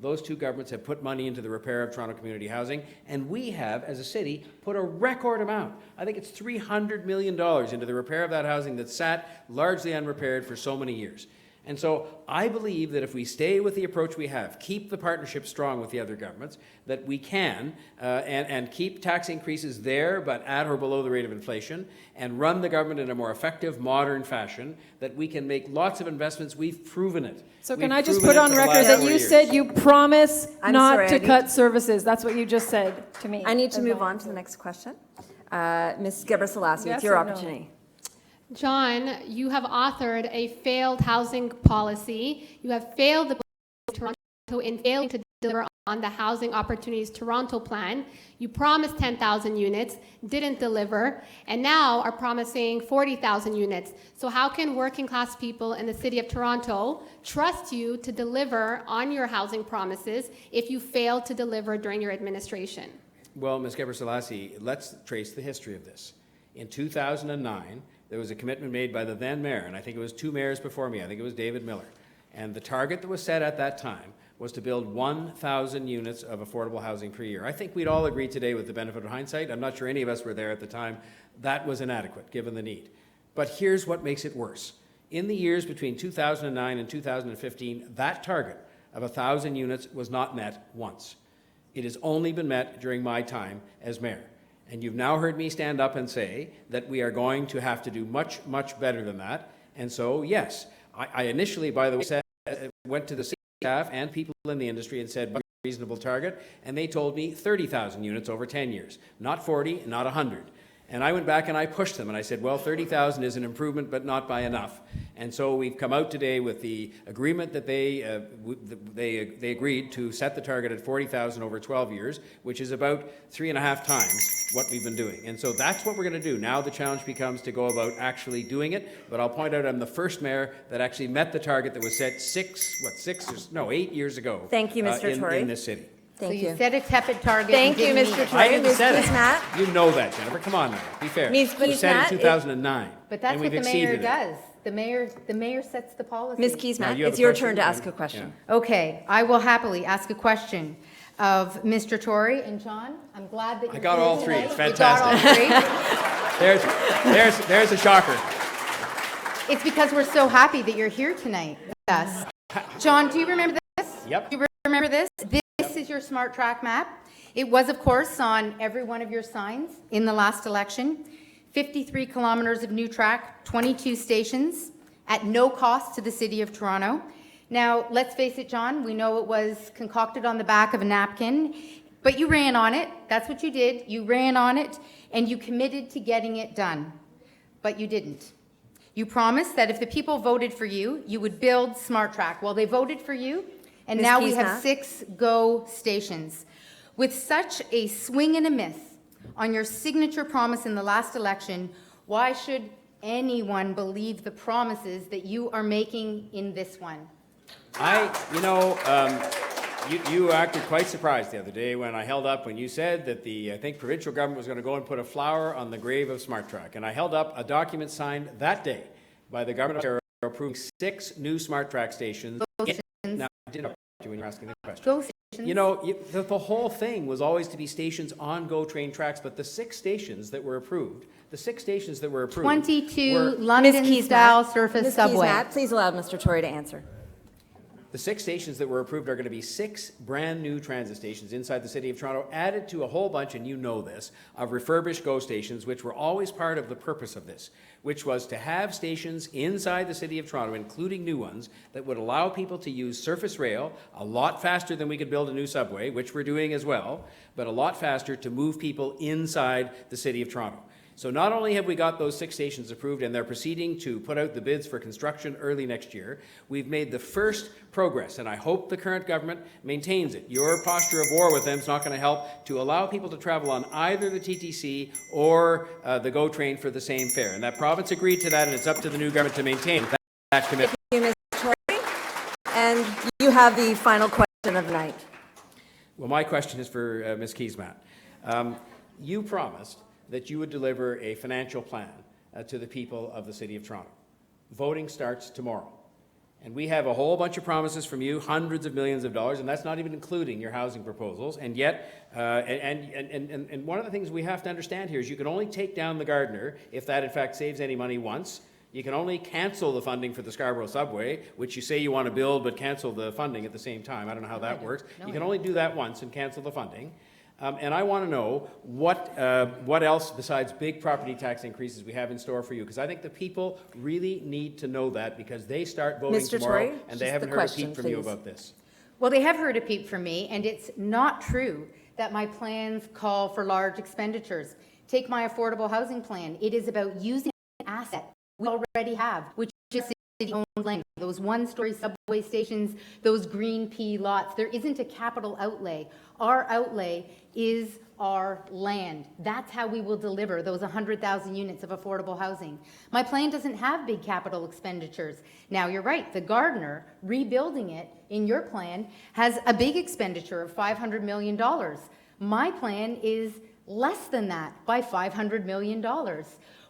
those two governments have put money into the repair of Toronto community housing, and we have, as a city, put a record amount. I think it's $300 million into the repair of that housing that sat largely unrepaired for so many years. And so I believe that if we stay with the approach we have, keep the partnership strong with the other governments, that we can, and keep tax increases there, but at or below the rate of inflation, and run the government in a more effective, modern fashion, that we can make lots of investments. We've proven it. So can I just put on record that you said you promise not to cut services? That's what you just said to me. I need to move on to the next question. Ms. Gebresellassi, Yes it's your or no? opportunity. John, you have authored a failed housing policy. You have failed the Toronto in failing to deliver on the Housing Opportunities Toronto plan. You promised 10,000 units, didn't deliver, and now are promising 40,000 units. So how can working class people in the city of Toronto trust you to deliver on your housing promises if you failed to deliver during your administration? Well, Ms. Gebresellassi, let's trace the history of this. In 2009, there was a commitment made by the then mayor, and I think it was two mayors before me. I think it was David Miller. And the target that was set at that time was to build 1,000 units of affordable housing per year. I think we'd all agree today, with the benefit of hindsight, I'm not sure any of us were there at the time, that was inadequate given the need. But here's what makes it worse. In the years between 2009 and 2015, that target of 1,000 units was not met once. It has only been met during my time as mayor. And you've now heard me stand up and say that we are going to have to do much, much better than that. And so, yes, I initially, by the way, went to the city staff and people in the industry and said, reasonable target, and they told me 30,000 units over 10 years, not 40, not 100. And I went back and I pushed them and I said, well, 30,000 is an improvement, but not by enough. And so we've come out today with the agreement that they agreed to set the target at 40,000 over 12 years, which is about 3.5 times what we've been doing. And so that's what we're going to do. Now the challenge becomes to go about actually doing it. But I'll point out I'm the first mayor that actually met the target that was set 8 years ago. Thank you, Mr. Tory. In this city. Thank So you. you set a tepid target. Thank you, and didn't Mr. meet it. Tory. I didn't Ms. set it. Keesmaat? You know that, Jennifer. Come on now. Be fair. Ms. We set it Keesmaat, in 2009. But that's and what we've the mayor exceeded it. does. The mayor sets the policy. Ms. Now, Keesmaat, you have it's a your question? turn to ask a question. Okay, I will happily ask a question of Mr. Tory and John. I'm glad that you're I got here all three. tonight. It's You got all fantastic. three. There's a shocker. It's because we're so happy that you're here tonight with us. John, do you remember this? Yep. Do you remember this? This is your smart track map. It was, of course, on every one of your signs in the last election. 53 kilometers of new track, 22 stations at no cost to the City of Toronto. Now, let's face it, John, we know it was concocted on the back of a napkin, but you ran on it. That's what you did. You ran on it, and you committed to getting it done. But you didn't. You promised that if the people voted for you, you would build Smart Track. Well, they voted for you, and Ms. now we Keesmaat? have 6 GO stations. With such a swing and a miss on your signature promise in the last election, why should anyone believe the promises that you are making in this one? You acted quite surprised the other day when I held up, when you said that I think provincial government was going to go and put a flower on the grave of Smart Track. And I held up a document signed that day by the government of Ontario approving 6 new Smart Track stations. Now, I did interrupt you when you were asking the question. GO stations. You know, the whole thing was always to be stations on GO train tracks, but the 6 stations that were approved, 22 were, London-style surface Ms. subway. Keesmaat, please allow Mr. Tory to answer. the 6 stations that were approved are going to be 6 brand new transit stations inside the City of Toronto, added to a whole bunch, and you know this, of refurbished GO stations, which were always part of the purpose of this, which was to have stations inside the City of Toronto, including new ones, that would allow people to use surface rail a lot faster than we could build a new subway, which we're doing as well, but a lot faster to move people inside the City of Toronto. So not only have we got those 6 stations approved and they're proceeding to put out the bids for construction early next year, we've made the first progress, and I hope the current government maintains it. Your posture of war with them is not going to help to allow people to travel on either the TTC or the GO train for the same fare. And that province agreed to that, and it's up to the new government to maintain that commitment. Thank you, Ms. Tory. have the final question of the night. Well, my question is for Ms. Keesmaat. You promised that you would deliver a financial plan to the people of the City of Toronto. Voting starts tomorrow. And we have a whole bunch of promises from you, hundreds of millions of dollars, and that's not even including your housing proposals. And yet, and one of the things we have to understand here is you can only take down the Gardiner if that in fact saves any money once. You can only cancel the funding for the Scarborough subway, which you say you want to build but cancel the funding at the same time. I don't know how that works. You can only do that once and cancel the funding. And I want to know what else besides big property tax increases we have in store for you, because I think the people really need to know that, because they start voting Mr. tomorrow Tory, and they haven't heard a peep from you about this. Well, they have heard a peep from me, and it's not true that my plans call for large expenditures. Take my affordable housing plan. It is about using an asset we already have, which is city-owned land. Those one-story subway stations, those green pea lots. There isn't a capital outlay. Our outlay is our land. That's how we will deliver those 100,000 units of affordable housing. My plan doesn't have big capital expenditures. Now, you're right, the Gardiner, rebuilding it in your plan, has a big expenditure of $500 million. My plan is less than that by $500 million.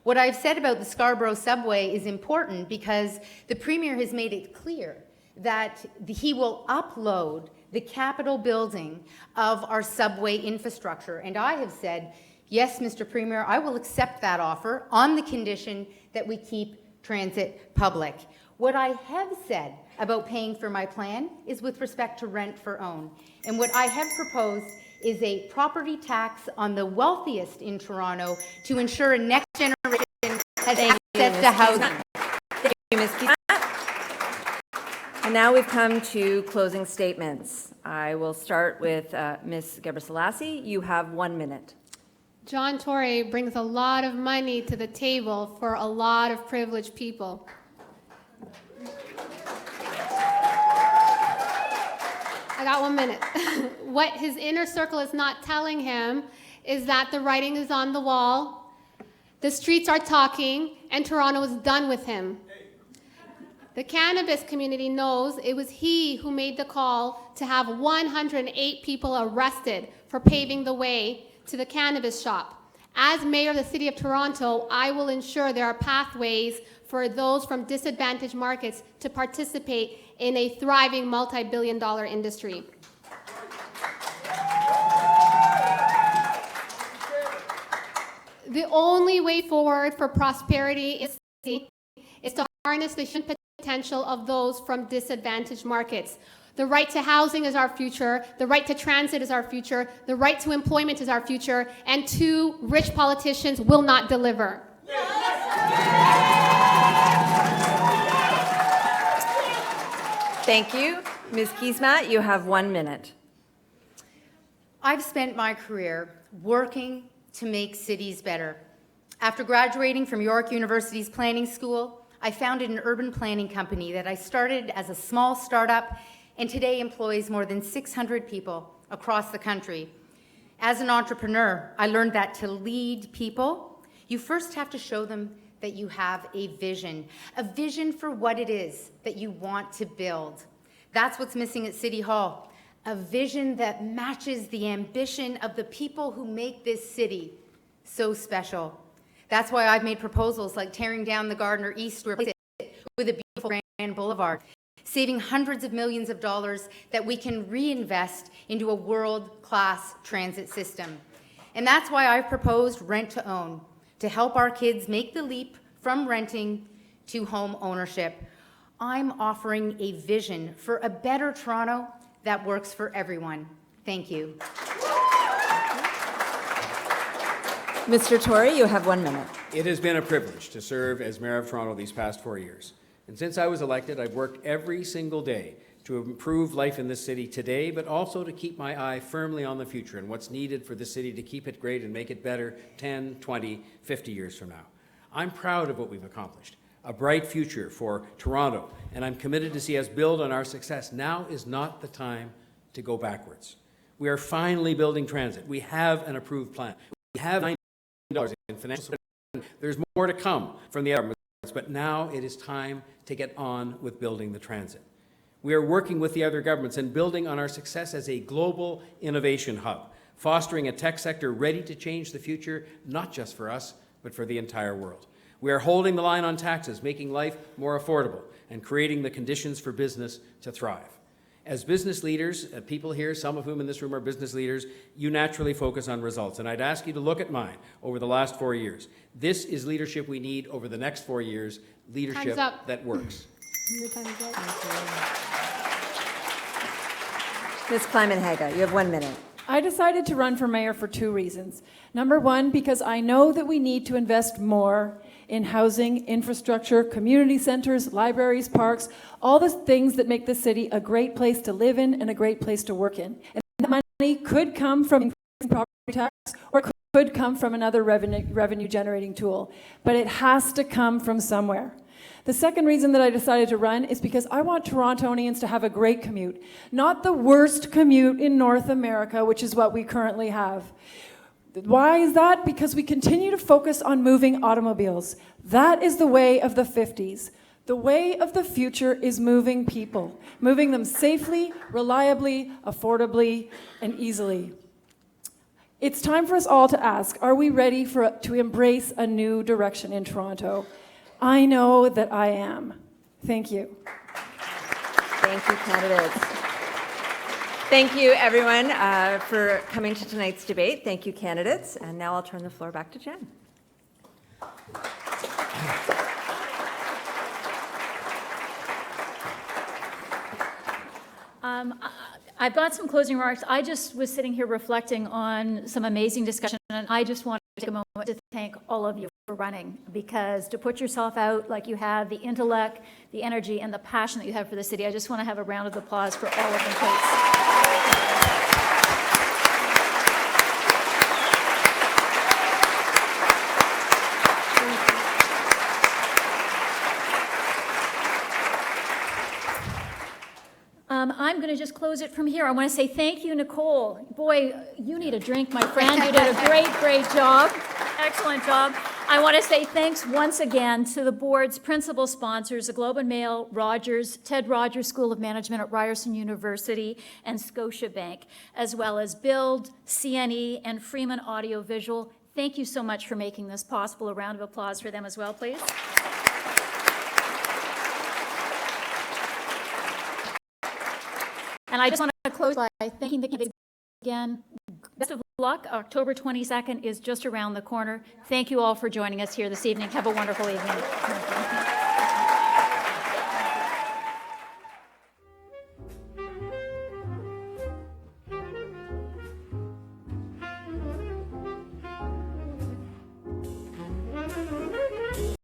What I've said about the Scarborough subway is important because the Premier has made it clear that he will upload the capital building of our subway infrastructure. And I have said, yes, Mr. Premier, I will accept that offer on the condition that we keep transit public. What I have said about paying for my plan is with respect to rent for own. And what I have proposed is a property tax on the wealthiest in Toronto to ensure a next generation has access to housing. Thank you, Ms. Keesmaat. And now we've come to closing statements. I will start with Ms. Gebresellassi. You have 1 minute. John Tory brings a lot of money to the table for a lot of privileged people. I got 1 minute. What his inner circle is not telling him is that the writing is on the wall, the streets are talking, and Toronto is done with him. The cannabis community knows it was he who made the call to have 108 people arrested for paving the way to the cannabis shop. As mayor of the City of Toronto, I will ensure there are pathways for those from disadvantaged markets to participate in a thriving multi-billion-dollar industry. The only way forward for prosperity is to harness the human potential of those from disadvantaged markets. The right to housing is our future, the right to transit is our future, the right to employment is our future, and two rich politicians will not deliver. Thank you. Ms. Keesmaat, you have 1 minute. I've spent my career working to make cities better. After graduating from York University's planning school, I founded an urban planning company that I started as a small startup and today employs more than 600 people across the country. As an entrepreneur, I learned that to lead people, you first have to show them that you have a vision for what it is that you want to build. That's what's missing at City Hall, a vision that matches the ambition of the people who make this city so special. That's why I've made proposals like tearing down the Gardiner East to replace it with a beautiful Grand Boulevard, saving hundreds of millions of dollars that we can reinvest into a world-class transit system. And that's why I've proposed rent to own, to help our kids make the leap from renting to home ownership. I'm offering a vision for a better Toronto that works for everyone. Thank you. Mr. Tory, you have 1 minute. It has been a privilege to serve as Mayor of Toronto these past 4 years. And since I was elected, I've worked every single day to improve life in this city today, but also to keep my eye firmly on the future and what's needed for the city to keep it great and make it better 10, 20, 50 years from now. I'm proud of what we've accomplished, a bright future for Toronto, and I'm committed to see us build on our success. Now is not the time to go backwards. We are finally building transit. We have an approved plan. We have $9 billion in financial support. There's more to come from the government, but now it is time to get on with building the transit. We are working with the other governments and building on our success as a global innovation hub, fostering a tech sector ready to change the future, not just for us, but for the entire world. We are holding the line on taxes, making life more affordable, and creating the conditions for business to thrive. As business leaders, people here, some of whom in this room are business leaders, you naturally focus on results. And I'd ask you to look at mine over the last 4 years. This is leadership we need over the next 4 years, leadership that works. Your time is up. Ms. Climenhaga, you have 1 minute. I decided to run for mayor for 2 reasons. Number one, because I know that we need to invest more in housing, infrastructure, community centers, libraries, parks, all the things that make the city a great place to live in and a great place to work in. And that money could come from increasing property tax or could come from another revenue generating tool, but it has to come from somewhere. The second reason that I decided to run is because I want Torontonians to have a great commute, not the worst commute in North America, which is what we currently have. Why is that? Because we continue to focus on moving automobiles. That is the way of the 50s. The way of the future is moving people, moving them safely, reliably, affordably, and easily. It's time for us all to ask, are we ready to embrace a new direction in Toronto? I know that I am. Thank you. Thank you, candidates. Thank you, everyone, for coming to tonight's debate. Thank you, candidates. And now I'll turn the floor back to Jen. I've got some closing remarks. I just was sitting here reflecting on some amazing discussion, and I just wanted to take a moment to thank all of you for running, because to put yourself out like you have, the intellect, the energy, and the passion that you have for the city, I just want to have a round of applause for all of them, please. I'm going to just close it from here. I want to say thank you, Nicole. Boy, you need a drink, my friend. You did a great job. Excellent job. I want to say thanks once again to the board's principal sponsors, the Globe and Mail, Rogers, Ted Rogers School of Management at Ryerson University, and Scotiabank, as well as Build, CNE, and Freeman Audiovisual. Thank you so much for making this possible. A round of applause for them as well, please. And I just want to close by thanking the candidates again. Best of luck. October 22nd is just around the corner. Thank you all for joining us here this evening. Have a wonderful evening.